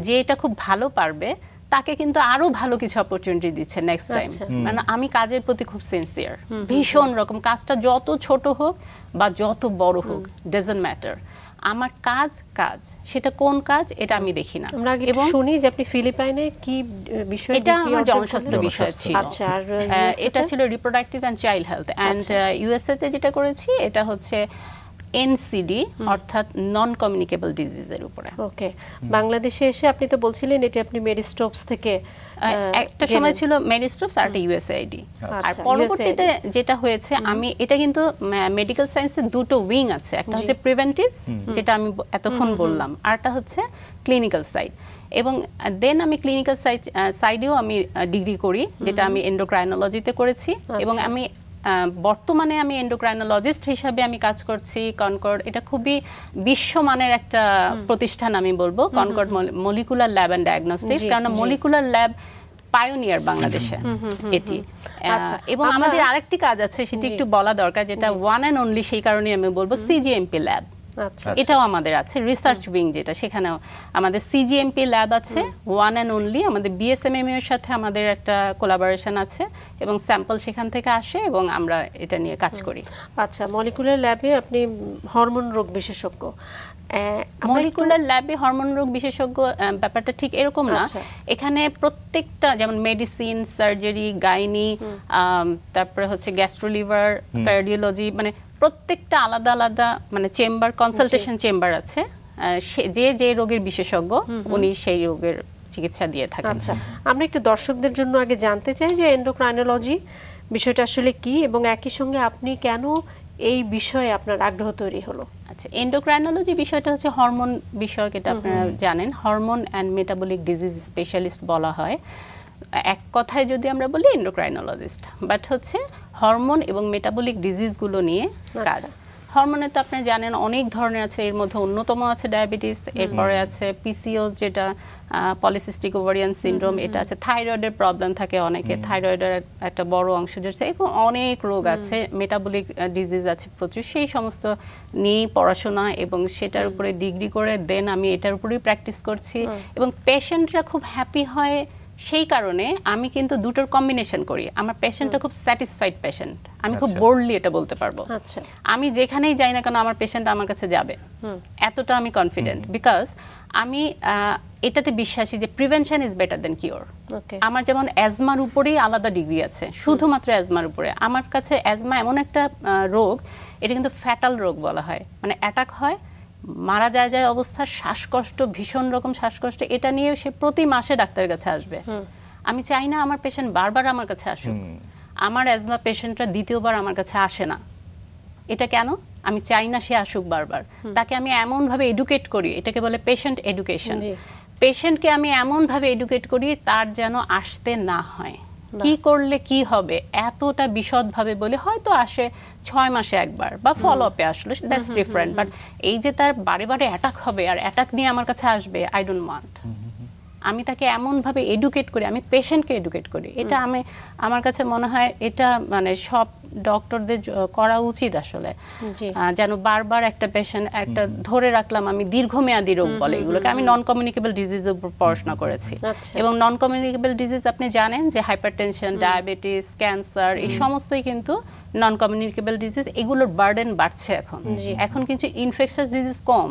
যে এটা খুব ভালো পারবে তাকে কিন্তু আরো ভালো কিছু অপরচুনিটি দিচ্ছে নেক্সট টাইম। মানে আমি কাজের প্রতি খুব সিনসিয়ার, ভীষণ রকম, কাজটা যত ছোট হোক বা যত বড় হোক ডাজন্ট ম্যাটার, আমার কাজ সেটা কোন কাজ এটা আমি দেখি না। আমরা আগে শুনি যে আপনি ফিলিপাইনে কি বিষয়? এটা আমার জনস্বাস্থ্য বিষয় ছিল। আচ্ছা, আর এটা ছিল reproductive and child health. And USA তে যেটা করেছি এটা হচ্ছে এনসিডি, অর্থাৎ নন কমিউনিকেবল ডিজিজের উপরে। ওকে, বাংলাদেশে এসে আপনি তো বলছিলেন এটা আপনি মেরি স্টোকস থেকে, একটা সময় ছিল মেরি স্টোকস আর একটা ইউএসএআইডি। আর পরবর্তীতে যেটা হয়েছে, আমি এটা কিন্তু মেডিকেল সায়েন্সের দুটো উইং আছে, একটা হচ্ছে প্রিভেন্টিভ যেটা আমি এতক্ষণ বললাম, আরটা হচ্ছে ক্লিনিক্যাল সাইড। এবং দেন আমি ক্লিনিক্যাল সাইডেও আমি ডিগ্রি করি, যেটা আমি এন্ডোক্রাইনোলজিতে করেছি। এবং আমি বর্তমানে আমি এন্ডোক্রাইনোলজিস্ট হিসাবে আমি কাজ করছি কনকর্ড। এটা খুবই বিশ্বমানের একটা প্রতিষ্ঠান আমি বলবো, Concord Molecular Lab and Diagnostics, কারণ মলিকুলার ল্যাব পায়োনিয়ার বাংলাদেশে এটি। এবং আমাদের আরেকটি কাজ আছে, সেটি একটু বলা দরকার, যেটা ওয়ান অ্যান্ড অনলি, সেই কারণে আমি বলবো সিজিএমপি ল্যাব। এটাও আমাদের আছে রিসার্চ উইং, যেটা সেখানেও আমাদের সিজিএমপি ল্যাব আছে, ওয়ান অ্যান্ড অনলি। আমাদের বিএসএমএম এর সাথে আমাদের একটা কোলাবোরেশন আছে এবং স্যাম্পল সেখান থেকে আসে এবং আমরা এটা নিয়ে কাজ করি। আচ্ছা, মলিকুলার ল্যাবে আপনি হরমোন রোগ বিশেষজ্ঞ। মলিকুলার ল্যাবে হরমোন রোগ বিশেষজ্ঞ ব্যাপারটা ঠিক এরকম না। এখানে প্রত্যেকটা, যেমন মেডিসিন, সার্জারি, গাইনি, তারপরে হচ্ছে গ্যাস্ট্রোলিভার, কার্ডিওলজি, মানে প্রত্যেকটা আলাদা আলাদা মানে চেম্বার, কনসালটেশন চেম্বার আছে। যে যে রোগের বিশেষজ্ঞ উনি সেই রোগের চিকিৎসা দিয়ে থাকেন। আচ্ছা, আমরা একটু দর্শকদের জন্য আগে জানতে চাই যে এন্ডোক্রাইনোলজি বিষয়টা আসলে কি, এবং একই সঙ্গে আপনি কেন এই বিষয়ে আপনার আগ্রহ তৈরি হলো? আচ্ছা, এন্ডোক্রাইনোলজি বিষয়টা হচ্ছে হরমোন বিষয়ক, এটা আপনারা জানেন। Hormone and metabolic disease specialist বলা হয়। এক কথায় যদি আমরা বলি এন্ডোক্রাইনোলজিস্ট, বাট হচ্ছে হরমোন এবং মেটাবলিক ডিজিজগুলো নিয়ে কাজ। হরমোনে তো আপনি জানেন অনেক ধরনের আছে, এর মধ্যে অন্যতম আছে ডায়াবেটিস, এরপরে আছে পিসিওএস যেটা পলিসিস্টিক ওভারিয়ান সিনড্রোম, এটা আছে থাইরয়েডের প্রবলেম থাকে অনেকে, থাইরয়েডের একটা বড় অংশ যেটা, এবং অনেক রোগ আছে, মেটাবলিক ডিজিজ আছে প্রচুর। সেই সমস্ত নিয়েই পড়াশোনা এবং সেটার উপরে ডিগ্রি করে দেন আমি এটার উপরেই প্র্যাকটিস করছি এবং পেশেন্টরা খুব হ্যাপি হয়। সেই কারণে আমি কিন্তু দুটোর কম্বিনেশন করি। আমার পেশেন্টটা খুব স্যাটিসফাইড পেশেন্ট, আমি খুব বোল্ডলি এটা বলতে পারবো। আমি যেখানেই যাই না কেন আমার পেশেন্ট আমার কাছে যাবে, এতটা আমি কনফিডেন্ট, বিকজ আমি এটাতে বিশ্বাসী যে prevention is better then cure. আমার যেমন অ্যাজমার উপরেই আলাদা ডিগ্রি আছে, শুধুমাত্র অ্যাজমার উপরে। আমার কাছে অ্যাজমা এমন একটা রোগ, এটা কিন্তু ফ্যাটাল রোগ বলা হয়, মানে অ্যাটাক হয়, মারা যায় অবস্থা, শ্বাসকষ্ট, ভীষণ রকম শ্বাসকষ্ট, এটা নিয়ে সে প্রতি মাসে ডাক্তারের কাছে আসবে। আমি চাই না আমার পেশেন্ট বারবার আমার কাছে আসুক, আমার অ্যাজমা পেশেন্টরা দ্বিতীয়বার আমার কাছে আসে না। এটা কেন? আমি চাই না সে আসুক বারবার। তাকে আমি এমনভাবে এডুকেট করি, এটাকে বলে পেশেন্ট এডুকেশন। পেশেন্টকে আমি এমনভাবে এডুকেট করি তার যেন আসতে না হয়। কি করলে কি হবে এতটা বিশদভাবে বলে, হয়তো আসে 6 মাসে একবার বা ফলো আপে আসলে, দ্যাটস ডিফারেন্ট। বাট এই যে তার বারে বারে অ্যাটাক হবে আর অ্যাটাক নিয়ে আমার কাছে আসবে, আই ডোন্ট ওয়ান্ট। আমি তাকে এমনভাবে এডুকেট করি, আমি পেশেন্টকে এডুকেট করি। এটা আমার কাছে মনে হয় এটা মানে সব ডক্টরদের করা উচিত আসলে, যেন বারবার একটা পেশেন্ট একটা ধরে রাখলাম। আমি দীর্ঘমেয়াদী রোগ বলে এগুলোকে। আমি নন কমিউনিকেবল ডিজিজের উপর পড়াশোনা করেছি এবং নন কমিউনিকেবল ডিজিজ আপনি জানেন যে হাইপারটেনশন, ডায়াবেটিস, ক্যান্সার, এই সমস্তই কিন্তু নন কমিউনিকেবল ডিজিজ। এগুলোর বার্ডেন বাড়ছে এখন কিন্তু ইনফেকশাস ডিজিজ কম,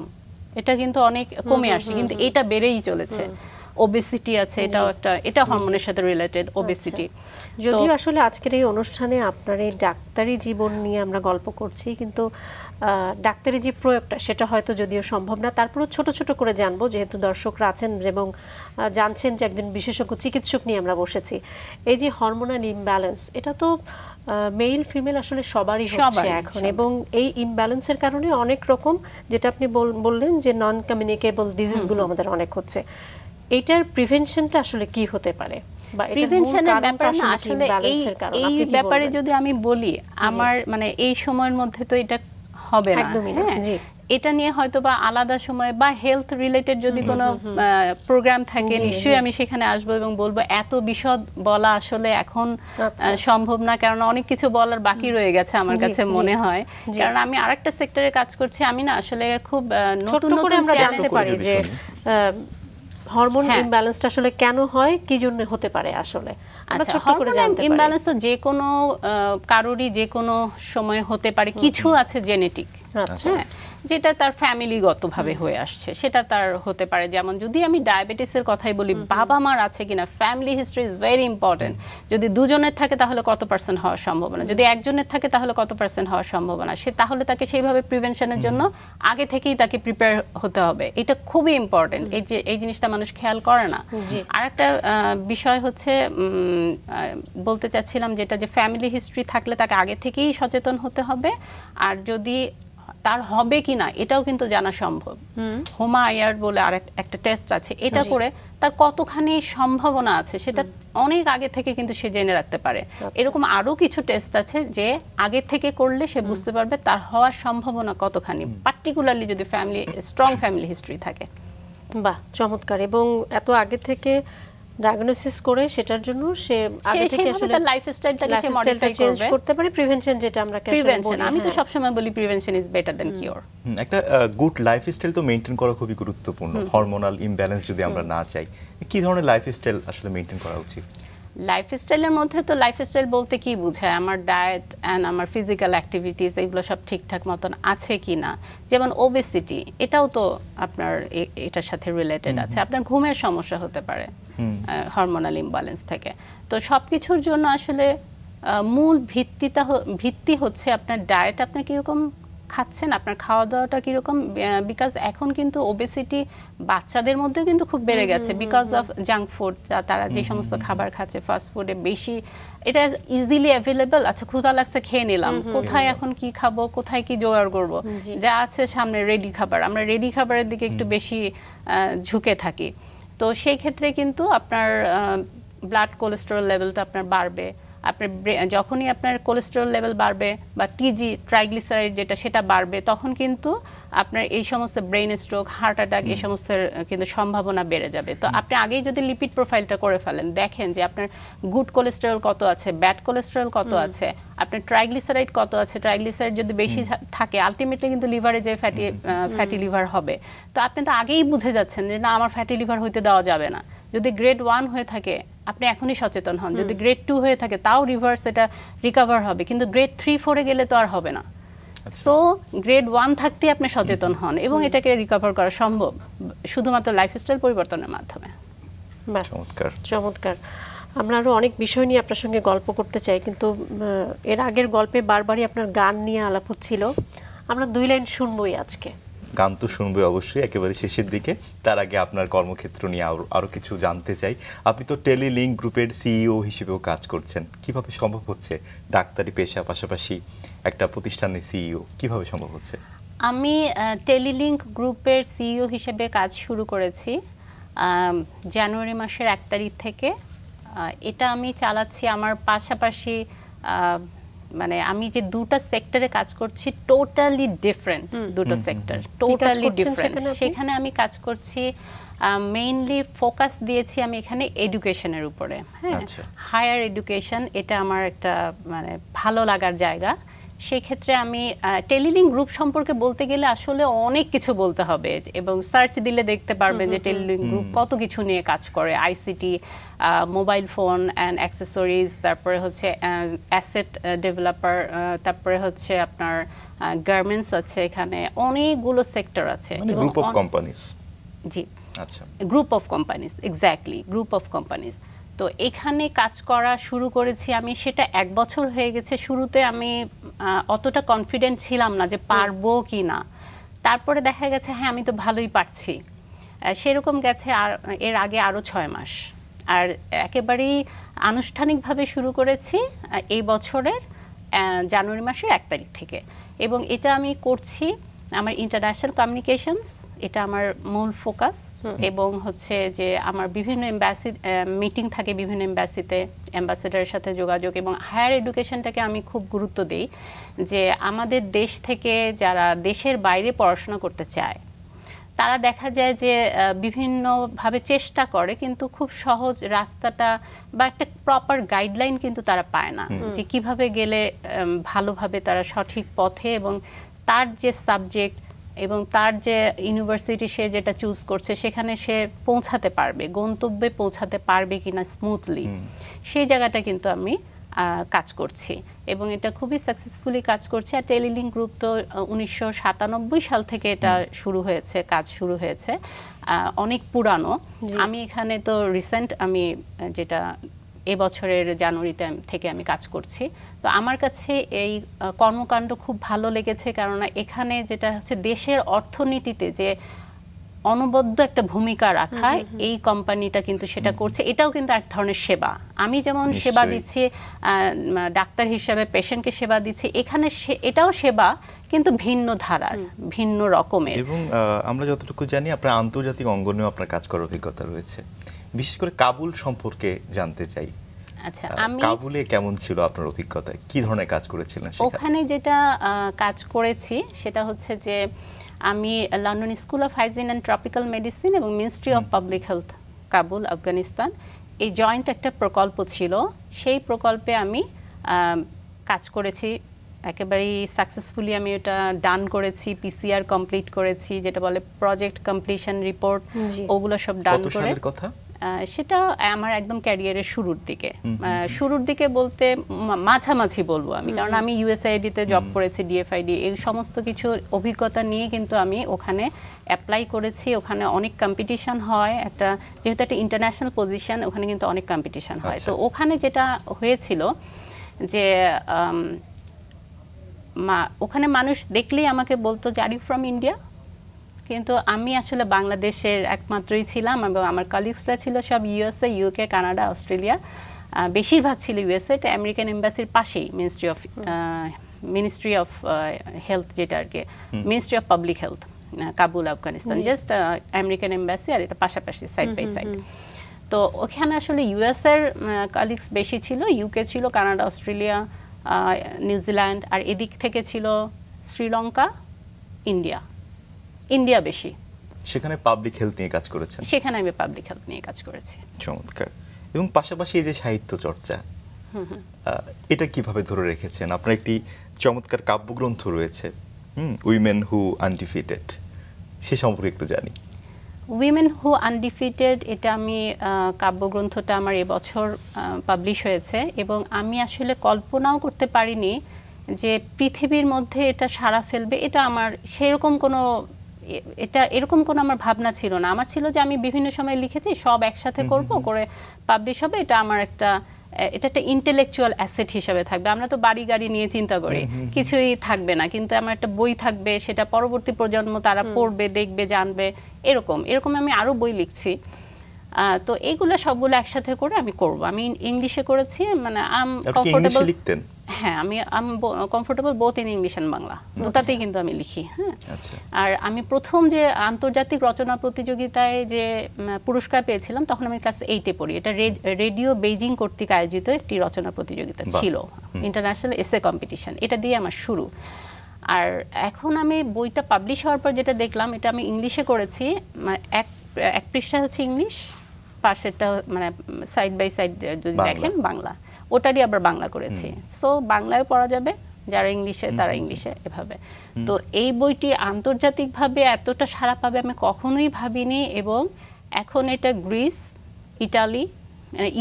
এটা কিন্তু অনেক কমে আসছে, কিন্তু এটা বেড়েই চলেছে। ওবেসিটি আছে, এটাও একটা, এটা হরমোনের সাথে রিলেটেড, ওবেসিটি। যদিও আসলে আজকের এই অনুষ্ঠানে আপনার এই ডাক্তারি জীবন নিয়ে আমরা গল্প করছি, কিন্তু ডাক্তারি যে প্রয়োগটা সেটা হয়তো যদিও সম্ভব না, তারপরেও ছোট ছোট করে জানবো, যেহেতু দর্শকরা আছেন এবং জানছেন যে একজন বিশেষজ্ঞ চিকিৎসক নিয়ে আমরা বসেছি। এই যে হরমোনাল ইমব্যালেন্স, এটা তো মেল ফিমেল আসলে সবারই হচ্ছে এখন, এবং এই ইমব্যালেন্সের কারণে অনেক রকম, যেটা আপনি বললেন যে নন কমিউনিকেবল ডিজিজগুলো আমাদের অনেক হচ্ছে। এটার প্রিভেনশনটা আসলে কি হতে পারে? প্রিভেনশনের ব্যাপার না আসলে, এই ব্যাপারে যদি আমি বলি, আমার মানে এই সময়ের মধ্যে তো এটা হবে না। এটা নিয়ে হয়তো বা আলাদা সময় বা হেলথ রিলেটেড যদি কোনো প্রোগ্রাম থাকে, নিশ্চয়ই আমি সেখানে আসবো এবং বলবো। এত বিশদ বলা আসলে এখন সম্ভব না, কারণ অনেক কিছু বলার বাকি রয়ে গেছে আমার কাছে মনে হয়। কারণ আমি আরেকটা সেক্টরে কাজ করছি, আমি না আসলে খুব নতুন নতুন জানতে পারি যে হরমোন ইমব্যালেন্সটা আসলে কেন হয়, কি জন্য হতে পারে আসলে। আচ্ছা, হরমোন ইমব্যালেন্স যে কোনো কারোরই যে কোনো সময় হতে পারে। কিছু আছে জেনেটিক, যেটা তার ফ্যামিলিগতভাবে হয়ে আসছে, সেটা তার হতে পারে। যেমন যদি আমি ডায়াবেটিসের কথাই বলি, বাবা মার আছে কিনা, family history is very important. যদি দুজনের থাকে তাহলে কত পার্সেন্ট হওয়ার সম্ভাবনা, যদি একজনের থাকে তাহলে কত পার্সেন্ট হওয়ার সম্ভাবনা, তাহলে তাকে সেইভাবে প্রিভেনশনের জন্য আগে থেকেই তাকে প্রিপেয়ার হতে হবে। এটা খুবই ইম্পর্টেন্ট, এই জিনিসটা মানুষ খেয়াল করে না। আর একটা বিষয় হচ্ছে বলতে চাচ্ছিলাম, যেটা যে ফ্যামিলি হিস্ট্রি থাকলে তাকে আগে থেকেই সচেতন হতে হবে। আর যদি তার হবে কিনা এটাও কিন্তু জানা সম্ভব। হোমা আয়ার বলে আর একটা টেস্ট আছে, এটা করে তার কতখানি সম্ভাবনা আছে সেটা অনেক আগে থেকে কিন্তু সে জেনে রাখতে পারে। এরকম আরো কিছু টেস্ট আছে যে আগে থেকে করলে সে বুঝতে পারবে তার হওয়ার সম্ভাবনা কতখানি, পার্টিকুলারলি যদি স্ট্রং ফ্যামিলি হিস্ট্রি থাকে। বাহ, চমৎকার। এবং এত আগে থেকে ডায়াগনোসিস করে সেটার জন্য সে আগে থেকে আসলে তার লাইফস্টাইলটাকে সে মডিফাই করবে, করতে পারে। প্রিভেনশন যেটা আমরা প্রিভেনশন, আমি তো সবসময় বলি prevention is better than cure. একটা গুড লাইফস্টাইল তো মেইনটেইন করা খুবই গুরুত্বপূর্ণ। হরমোনাল ইমব্যালেন্স যদি আমরা না চাই, কি ধরনের লাইফস্টাইল আসলে মেইনটেইন করা উচিত? লাইফস্টাইলের মধ্যে তো লাইফস্টাইল বলতে কি বোঝায়, আমার ডায়েট অ্যান্ড আমার ফিজিক্যাল অ্যাক্টিভিটিস এগুলো সব ঠিকঠাক মতন আছে কি না। যেমন ওবেসিটি, এটাও তো আপনার এটার সাথে রিলেটেড আছে। আপনার ঘুমের সমস্যা হতে পারে হরমোনাল ইমব্যালেন্স থেকে। তো সব কিছুর জন্য আসলে মূল ভিত্তি হচ্ছে আপনার ডায়েট, আপনি কীরকম খাচ্ছেন, আপনার খাওয়া দাওয়াটা কীরকম। বিকজ এখন কিন্তু ওবেসিটি বাচ্চাদের মধ্যেও কিন্তু খুব বেড়ে গেছে বিকজ অফ জাঙ্ক ফুড। তারা যে সমস্ত খাবার খাচ্ছে ফাস্ট ফুডে বেশি, এটা ইজিলি অ্যাভেলেবল। আচ্ছা ক্ষুধা লাগছে খেয়ে নিলাম, কোথায় এখন কি খাবো, কোথায় কি জোগাড় করব, যা আছে সামনে রেডি খাবার, আমরা রেডি খাবারের দিকে একটু বেশি ঝুঁকে থাকি। তো সেই ক্ষেত্রে কিন্তু আপনার ব্লাড কোলেস্টেরল লেভেলটা আপনার বাড়বে। আপনার যখনই আপনার কোলেস্টেরল লেভেল বাড়বে বা টিজি ট্রাইগ্লিসারাইড যেটা সেটা বাড়বে, তখন কিন্তু আপনার এই সমস্ত ব্রেইন স্ট্রোক, হার্ট অ্যাটাক এই সমস্ত কিন্তু সম্ভাবনা বেড়ে যাবে। তো আপনি আগেই যদি লিপিড প্রোফাইলটা করে ফেলেন, দেখেন যে আপনার গুড কোলেস্টেরল কত আছে, ব্যাড কোলেস্টেরল কত আছে, আপনার ট্রাইগ্লিসারাইড কত আছে। ট্রাইগ্লিসারাইড যদি বেশি থাকে আলটিমেটলি কিন্তু লিভারে যে ফ্যাটি লিভার হবে। তো আপনি তো আগেই বুঝে যাচ্ছেন যে না, আমার ফ্যাটি লিভার হইতে দেওয়া যাবে না। যদি গ্রেড 1 হয়ে থাকে আপনি এখনই সচেতন হন, যদি গ্রেড 2 হয়ে থাকে তাও রিভার্স এটা রিকভার হবে, কিন্তু গ্রেড 3-4 গেলে তো আর হবে না। সো গ্রেড 1 থাকতে আপনি সচেতন হন এবং এটাকে রিকভার করা সম্ভব শুধুমাত্র লাইফস্টাইল পরিবর্তনের মাধ্যমে। চমৎকার চমৎকার। আমরা আরো অনেক বিষয় নিয়ে আপনার সঙ্গে গল্প করতে চাই, কিন্তু এর আগের গল্পে বারবারই আপনার গান নিয়ে আলাপ হচ্ছিল। আমরা 2 লাইন শুনবোই আজকে। গান তো শুনবে অবশ্যই একেবারে শেষের দিকে। তার আগে আপনার কর্মক্ষেত্র নিয়ে আরো কিছু জানতে চাই। আপনি তো টেলিলিংক গ্রুপের সিইও হিসেবেও কাজ করছেন, কিভাবে সম্ভব হচ্ছে ডাক্তারি পেশা পাশাপাশি একটা প্রতিষ্ঠানের সিইও, কিভাবে সম্ভব হচ্ছে? আমি টেলিলিংক গ্রুপের সিইও হিসেবে কাজ শুরু করেছি জানুয়ারি মাসের 1 তারিখ থেকে। এটা আমি চালাচ্ছি আমার পাশাপাশি, মানে আমি যে 2টা সেক্টরে কাজ করছি টোটালি ডিফারেন্ট, 2টো সেক্টর টোটালি ডিফারেন্ট। সেখানে আমি কাজ করছি মেইনলি ফোকাস দিয়েছি আমি এখানে এডুকেশনের উপরে। হ্যাঁ, হায়ার এডুকেশন এটা আমার একটা মানে ভালো লাগার জায়গা। সেক্ষেত্রে আমি টেলিলিংক গ্রুপ সম্পর্কে বলতে গেলে আসলে অনেক কিছু বলতে হবে, এবং সার্চ দিলে দেখতে পারবেন যে টেলিলিংক গ্রুপ কত কিছু নিয়ে কাজ করে। ICT, mobile phone and accessories, তারপরে হচ্ছে অ্যাসেট ডেভেলপার, তারপরে হচ্ছে আপনার গার্মেন্টস আছে, এখানে অনেকগুলো সেক্টর আছে। Group of companies. জি, আচ্ছা, group of companies, exactly group of companies. তো এখানে কাজ করা শুরু করেছি আমি, সেটা 1 বছর হয়ে গেছে। শুরুতে আমি অতটা কনফিডেন্ট ছিলাম না যে পারবো কি না, তারপরে দেখা গেছে হ্যাঁ আমি তো ভালোই পারছি। সেরকম গেছে আর এর আগে আরও 6 মাস। আর একেবারেই আনুষ্ঠানিকভাবে শুরু করেছি এই বছরের জানুয়ারি মাসের 1 তারিখ থেকে, এবং এটা আমি করছি আমার ইন্টারন্যাশনাল কমিউনিকেশনস, এটা আমার মূল ফোকাস। এবং হচ্ছে যে আমার বিভিন্ন এম্বাসি মিটিং থাকে, বিভিন্ন এম্বাসিতে অ্যাম্বাসেডারের সাথে যোগাযোগ, এবং হায়ার এডুকেশনটাকে আমি খুব গুরুত্ব দিই যে আমাদের দেশ থেকে যারা দেশের বাইরে পড়াশোনা করতে চায় তারা দেখা যায় যে বিভিন্নভাবে চেষ্টা করে, কিন্তু খুব সহজ রাস্তাটা বা একটা প্রপার গাইডলাইন কিন্তু তারা পায় না যে কিভাবে গেলে ভালোভাবে তারা সঠিক পথে এবং তার যে সাবজেক্ট এবং তার যে ইউনিভার্সিটি সে যেটা চুজ করছে সেখানে সে পৌঁছাতে পারবে, গন্তব্যে পৌঁছাতে পারবে কিনা স্মুথলি, সেই জায়গাটা কিন্তু আমি কাজ করছি এবং এটা খুবই সাকসেসফুলি কাজ করছে। আর টেলিলিংক গ্রুপ তো 1997 সাল থেকে এটা শুরু হয়েছে, কাজ শুরু হয়েছে, অনেক পুরানো। আমি এখানে তো রিসেন্ট, আমি যেটা এবছরের জানুয়ারিতে থেকে আমি কাজ করছি। তো আমার কাছে এই কর্মকাণ্ড খুব ভালো লেগেছে, কেননা এখানে যেটা হচ্ছে দেশের অর্থনীতিতে যে অনবদ্য একটা ভূমিকা রাখা, এই কোম্পানিটা কিন্তু সেটা করছে। এটাও কিন্তু এক ধরনের সেবা। আমি যেমন সেবা দিচ্ছি ডাক্তার হিসাবে, পেশেন্টকে সেবা দিচ্ছি, এখানে এটাও সেবা, কিন্তু ভিন্ন ধারার, ভিন্ন রকমের। এবং আমরা যতটুকু জানি আপনার আন্তর্জাতিক অঙ্গনেও আপনার কাজ করার অভিজ্ঞতা রয়েছে। বিশেষ করে কাবুল সম্পর্কে জানতে চাই। আচ্ছা, আমি কাবুলে কেমন ছিল আপনার অভিজ্ঞতা, কি ধরনের কাজ করেছিলেন সেখানে? ওখানে যেটা কাজ করেছি সেটা হচ্ছে যে আমি London School of Hygiene and Tropical Medicine এবং ministry of public health Kabul, Afghanistan, এই জয়েন্ট একটা প্রকল্প ছিল, সেই প্রকল্পে আমি কাজ করেছি একেবারেই সাকসেসফুলি। আমি এটা ডান করেছি, পিসিআর কমপ্লিট করেছি, যেটা বলে প্রজেক্ট কমপ্লিশন রিপোর্ট, ওগুলো সব ডান করে। সেটা আমার একদম ক্যারিয়ারের শুরুর দিকে বলতে মাঝামাঝি বলবো আমি, কারণ আমি ইউএসআইডিতে জব করেছি, ডিএফআইডি, এই সমস্ত কিছু অভিজ্ঞতা নিয়ে কিন্তু আমি ওখানে অ্যাপ্লাই করেছি। ওখানে অনেক কম্পিটিশন হয়, যেহেতু একটা ইন্টারন্যাশনাল পজিশন, ওখানে কিন্তু অনেক কম্পিটিশন হয়। তো ওখানে যেটা হয়েছিল যে ওখানে মানুষ দেখলেই আমাকে বলতো যে আর ইউ ফ্রম ইন্ডিয়া, কিন্তু আমি আসলে বাংলাদেশের একমাত্রই ছিলাম এবং আমার কলিগসরা ছিল সব ইউএসএ, ইউকে, কানাডা, অস্ট্রেলিয়া, বেশিরভাগ ছিল ইউএসএ। এটা আমেরিকান এম্বাসির পাশেই মিনিস্ট্রি অফ হেলথ, যেটা আর কি ministry of public health, Kabul, Afghanistan, just American embassy, আর এটা পাশাপাশি সাইড বাই সাইড। তো ওখানে আসলে ইউএসএর কলিগস বেশি ছিল, ইউকে ছিল, কানাডা, অস্ট্রেলিয়া, নিউজিল্যান্ড, আর এদিক থেকে ছিল শ্রীলঙ্কা, ইন্ডিয়া বেশি। সেখানে পাবলিক হেলথ নিয়ে কাজ করেছেন? সেখানে আমি পাবলিক হেলথ নিয়ে কাজ করেছি। চমৎকার। এবং পাশাপাশি এই যে সাহিত্য চর্চা, এটা কিভাবে ধরে রেখেছেন? আপনার একটি চমৎকার কাব্যগ্রন্থ রয়েছে, উইমেন হু আনডিফিটেড, সে সম্পর্কে একটু জানি। উইমেন হু আনডিফিটেড, এটা আমি কাব্যগ্রন্থটা আমার এবছর পাবলিশ হয়েছে, এবং আমি আসলে কল্পনাও করতে পারিনি যে পৃথিবীর মধ্যে এটা সাড়া ফেলবে। এটা আমার এরকম কোনো আমার ভাবনা ছিল না। আমার ছিল যে আমি বিভিন্ন সময় লিখেছি, সব একসাথে করে পাবলিশ হবে, এটা আমার এটা একটা ইন্টেলেকচুয়াল অ্যাসেট হিসাবে থাকবে। আমরা তো বাড়ি গাড়ি নিয়ে চিন্তা করি, কিছুই থাকবে না, কিন্তু আমার একটা বই থাকবে, সেটা পরবর্তী প্রজন্ম তারা পড়বে, দেখবে, জানবে, এরকম আমি আরও বই লিখছি। তো এইগুলো সবগুলো একসাথে করে আমি করব। আমি ইংলিশে করেছি, মানে কমফোর্টেবল। হ্যাঁ, আমি comfortable both in English and Bangla, দুটাতেই কিন্তু আমি লিখি। হ্যাঁ, আর আমি প্রথম যে আন্তর্জাতিক রচনা প্রতিযোগিতায় যে পুরস্কার পেয়েছিলাম, তখন আমি ক্লাস 8-এ পড়ি। এটা রেডিও বেইজিং কর্তৃক আয়োজিত একটি রচনা প্রতিযোগিতা ছিল, ইন্টারন্যাশনাল এসে কম্পিটিশন, এটা দিয়ে আমার শুরু। আর এখন আমি বইটা পাবলিশ হওয়ার পর যেটা দেখলাম, এটা আমি ইংলিশে করেছি, এক পৃষ্ঠা হচ্ছে ইংলিশ, পাশেরটা মানে সাইড বাই সাইড যদি দেখেন বাংলা, ওটারই আবার বাংলা করেছি। সো বাংলায় পড়া যাবে, যারা ইংলিশে তারা ইংলিশে, এভাবে। তো এই বইটি আন্তর্জাতিকভাবে এতটা সাড়া পাবে আমি কখনোই ভাবিনি, এবং এখন এটা গ্রিস, ইটালি,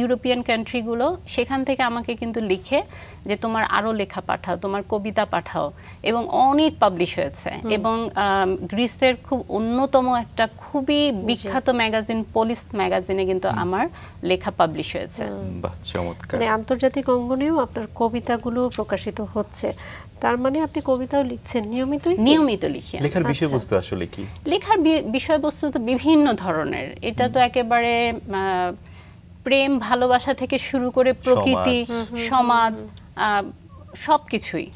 ইউরোপিয়ান কান্ট্রিগুলো, সেখান থেকে আমাকে কিন্তু লিখে যে তোমার আরও লেখা পাঠাও, তোমার কবিতা পাঠাও, এবং অনেক পাবলিশ হয়েছে। এবং গ্রিসের খুব অন্যতম একটা খুবই বিখ্যাত ম্যাগাজিন, পোলিস ম্যাগাজিনে কিন্তু আমার লেখা পাবলিশ হয়েছে। মানে আন্তর্জাতিক অঙ্গনেও আপনার কবিতাগুলো প্রকাশিত হচ্ছে, তার মানে আপনি কবিতাও লিখছেন নিয়মিত লিখি। লেখার বিষয়বস্তু আসলে কি? লেখার বিষয়বস্তু তো বিভিন্ন ধরনের। এটা তো একেবারে প্রেম, ভালোবাসা থেকে শুরু করে প্রকৃতি, সমাজ, সবকিছুই।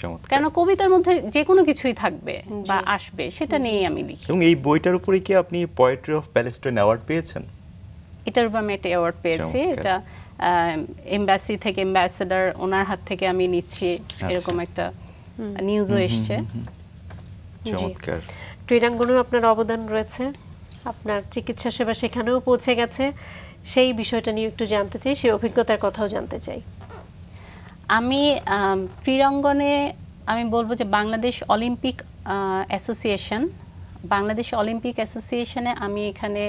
চমৎকার। কেন কবিতার মধ্যে যে কোনো কিছুই থাকবে বা আসবে, সেটা নিয়েই আমি লিখি। এবং এই বইটার উপরে কি আপনি পোয়েট্রি অফ প্যালেস্টাইন অ্যাওয়ার্ড পেয়েছেন? এটার উপর আমি একটা অ্যাওয়ার্ড পেয়েছি। এটা এমবাসি থেকে, অ্যাম্বাসেডর ওনার হাত থেকে আমি নিচ্ছি, এরকম একটা নিউজও এসছে। চমৎকার। ক্রীড়াঙ্গনেও আপনার অবদান রয়েছে, আপনার চিকিৎসা সেবা সেখানেও পৌঁছে গেছে, সেই বিষয়টা নিয়ে একটু জানতে চাই, সেই অভিজ্ঞতার কথাও জানতে চাই। আমি ক্রীড়াঙ্গনে আমি বলবো যে বাংলাদেশ অলিম্পিক অ্যাসোসিয়েশনে আমি এখানে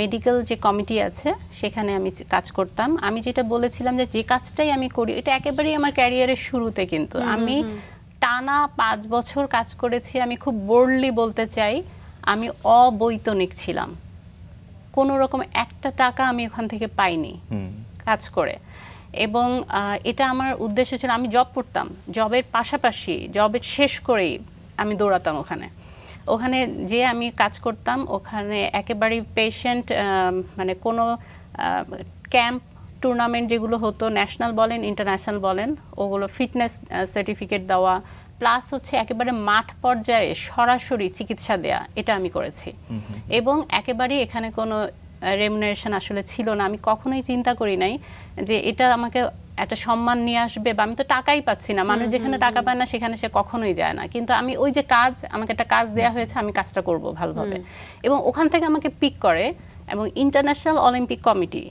মেডিকেল যে কমিটি আছে সেখানে আমি কাজ করতাম। আমি যেটা বলেছিলাম যে কাজটাই আমি করি, এটা একেবারেই আমার ক্যারিয়ারের শুরুতে, কিন্তু আমি টানা 5 বছর কাজ করেছি। আমি খুব বোল্ডলি বলতে চাই, আমি অবৈতনিক ছিলাম, কোনো রকম একটা টাকা আমি ওখান থেকে পাইনি কাজ করে। এবং এটা আমার উদ্দেশ্য ছিল, আমি জব করতাম, জবের পাশাপাশি, জবের শেষ করেই আমি দৌড়াতাম ওখানে যে আমি কাজ করতাম। ওখানে একেবারেই পেশেন্ট, মানে কোনো ক্যাম্প, টুর্নামেন্ট যেগুলো হতো, ন্যাশনাল বলেন, ইন্টারন্যাশনাল বলেন, ওগুলো ফিটনেস সার্টিফিকেট দেওয়া, প্লাস হচ্ছে একেবারে মাঠ পর্যায়ে সরাসরি চিকিৎসা দেয়া, এটা আমি করেছি। এবং একেবারেই এখানে কোনো রেমুনারেশন আসলে ছিল না। আমি কখনোই চিন্তা করি নাই যে এটা আমাকে একটা সম্মান নিয়ে আসবে, বা আমি তো টাকাই পাচ্ছি না। মানুষ যেখানে টাকা পায় না সেখানে সে কখনোই যায় না, কিন্তু আমি ওই যে কাজ, আমাকে একটা কাজ দেয়া হয়েছে, আমি কাজটা করব ভালোভাবে। এবং ওখান থেকে আমাকে পিক করে এবং ইন্টারন্যাশনাল অলিম্পিক কমিটি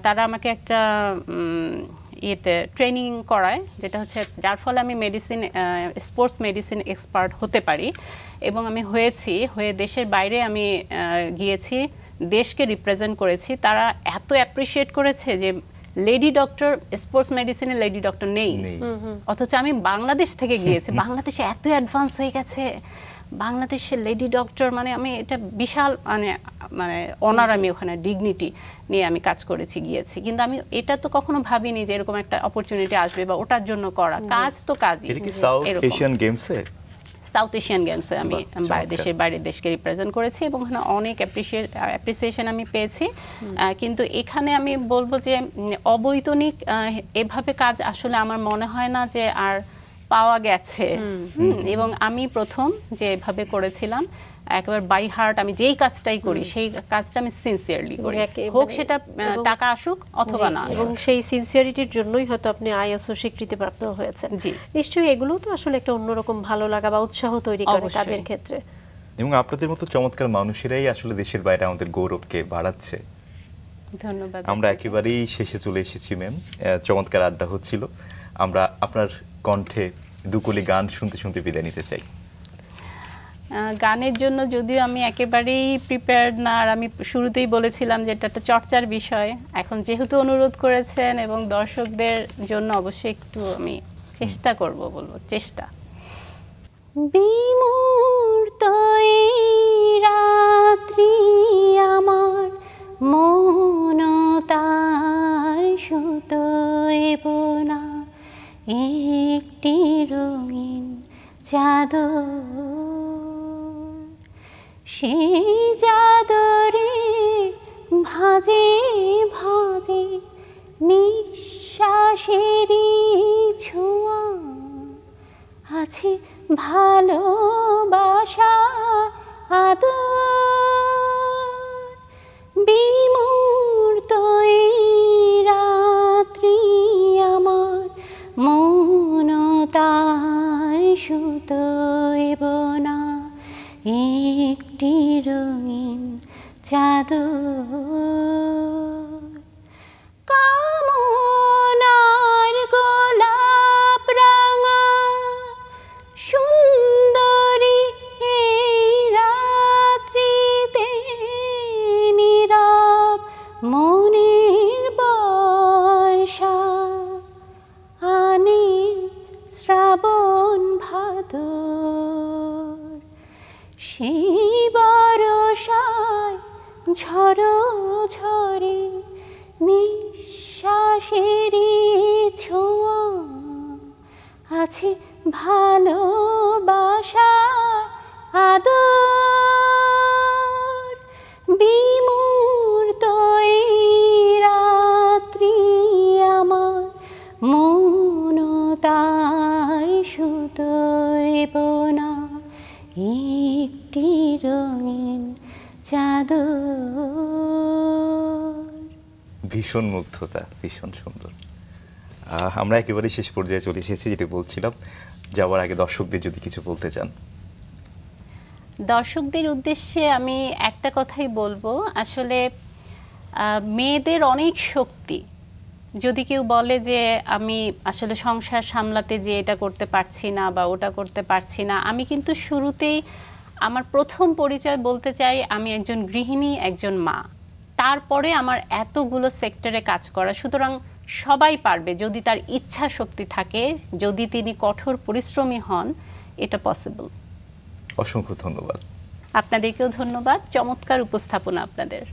তারা আমাকে একটা ইয়েতে ট্রেনিং করায়, যেটা হচ্ছে যার ফলে আমি স্পোর্টস মেডিসিন এক্সপার্ট হতে পারি, এবং আমি হয়ে দেশের বাইরে আমি গিয়েছি, দেশকে রিপ্রেজেন্ট করেছি। তারা এত অ্যাপ্রিসিয়েট করেছে যে লেডি ডক্টর, স্পোর্টস মেডিসিনে লেডি ডক্টর নেই, অথচ আমি বাংলাদেশ থেকে গিয়েছি। বাংলাদেশে এত অ্যাডভান্স হয়ে গেছে, বাংলাদেশের লেডি ডক্টর, মানে আমি এটা বিশাল মানে অনার, আমি ওখানে ডিগনিটি নিয়ে আমি কাজ করেছি, গিয়েছি। কিন্তু আমি এটা তো কখনো ভাবিনি যে এরকম একটা অপরচুনিটি আসবে বা ওটার জন্য করা কাজ তো কাজই। সাউথ এশিয়ান গেমসে আমি বাইরের দেশকে রিপ্রেজেন্ট করেছি এবং ওখানে অনেক অ্যাপ্রিসিয়েশন আমি পেয়েছি। কিন্তু এখানে আমি বলবো যে অবৈতনিক এভাবে কাজ আসলে আমার মনে হয় না যে আর পাওয়া গেছে। এবং আমি প্রথম যে এভাবে করেছিলাম একেবারে বাই হার্ট, আমি যেই কাজটাই করি সেই কাজটা আমি সিনসিয়ারলি করি, হোক সেটা টাকা আসুক অথবা না। এবং সেই সিনসিয়ারিটির জন্যই হয়তো আপনি আইএসও স্বীকৃতিপ্রাপ্ত হয়েছেন। জি, নিশ্চয়ই এগুলো তো আসলে একটা অন্যরকম ভালো লাগা বা উৎসাহ তৈরি করে কাজের ক্ষেত্রে। এবং আপনাদের মতো চমৎকার মানুষেরাই আসলে দেশের বাইরে আমাদের গৌরবকে বাড়াচ্ছে। ধন্যবাদ। আমরা একেবারেই শেষে চলে এসেছি ম্যাম, চমৎকার আড্ডা হচ্ছিল। আমরা আপনার কণ্ঠে দুকলি গান শুনতে শুনতে বিদায় নিতে চাই। গানের জন্য যদিও আমি একেবারেই প্রিপেয়ার্ড না, আর আমি শুরুতেই বলেছিলাম যে এটা একটা চর্চার বিষয়। এখন যেহেতু অনুরোধ করেছেন এবং দর্শকদের জন্য অবশ্যই একটু আমি চেষ্টা করব, বলবো চেষ্টা। বিমূর্ত রাত্রি আমার মন তার সুতোয় বোনা একটি রঙিন চাদর, সেই চাদরে ভাজে ভাজে নিঃশ্বাসেরই ছোঁয়া, আছে ভালোবাসা আদর। বিমূর্ত রাত্রি আমার মন তার সুতোয় বোনা একটি রঙিন চাদর। কামনার গোলাপ রাঙা সুন্দরী এই রাত্রিতে নীরব মনের বর্ষা আনে শ্রাবণ ভাদর, সেই বর্ষায় ঝড়ো ঝরে নিঃশ্বাসেরই ছোঁয়া, আছে ভালোবাসা আদর। বিমূর্ত রাত্রি আমার মন তার সুতোয় বোনা একটি রঙিন চাদর। ভীষণ মুগ্ধতা, ভীষণ সুন্দর। আমরা একেবারে শেষ পর্যায়ে চলে এসেছি, যেটা বলছিলাম যাওয়ার আগে দর্শকদের যদি কিছু বলতে চান। দর্শকদের উদ্দেশ্যে আমি একটা কথাই বলবো, আসলে মেয়েদের অনেক শক্তি। যদি কেউ বলে যে আমি আসলে সংসার সামলাতে যে এটা করতে পারছি না বা ওটা করতে পারছি না, আমি কিন্তু শুরুতেই আমার প্রথম পরিচয় বলতে চাই আমি একজন গৃহিণী, একজন মা। তারপরে আমার এতগুলো সেক্টরে কাজ করা। সুতরাং সবাই পারবে যদি তার ইচ্ছা শক্তি থাকে, যদি তিনি কঠোর পরিশ্রমী হন, এটা পসিবল। অসংখ্য ধন্যবাদ। আপনাদেরকেও ধন্যবাদ, চমৎকার উপস্থাপনা আপনাদের।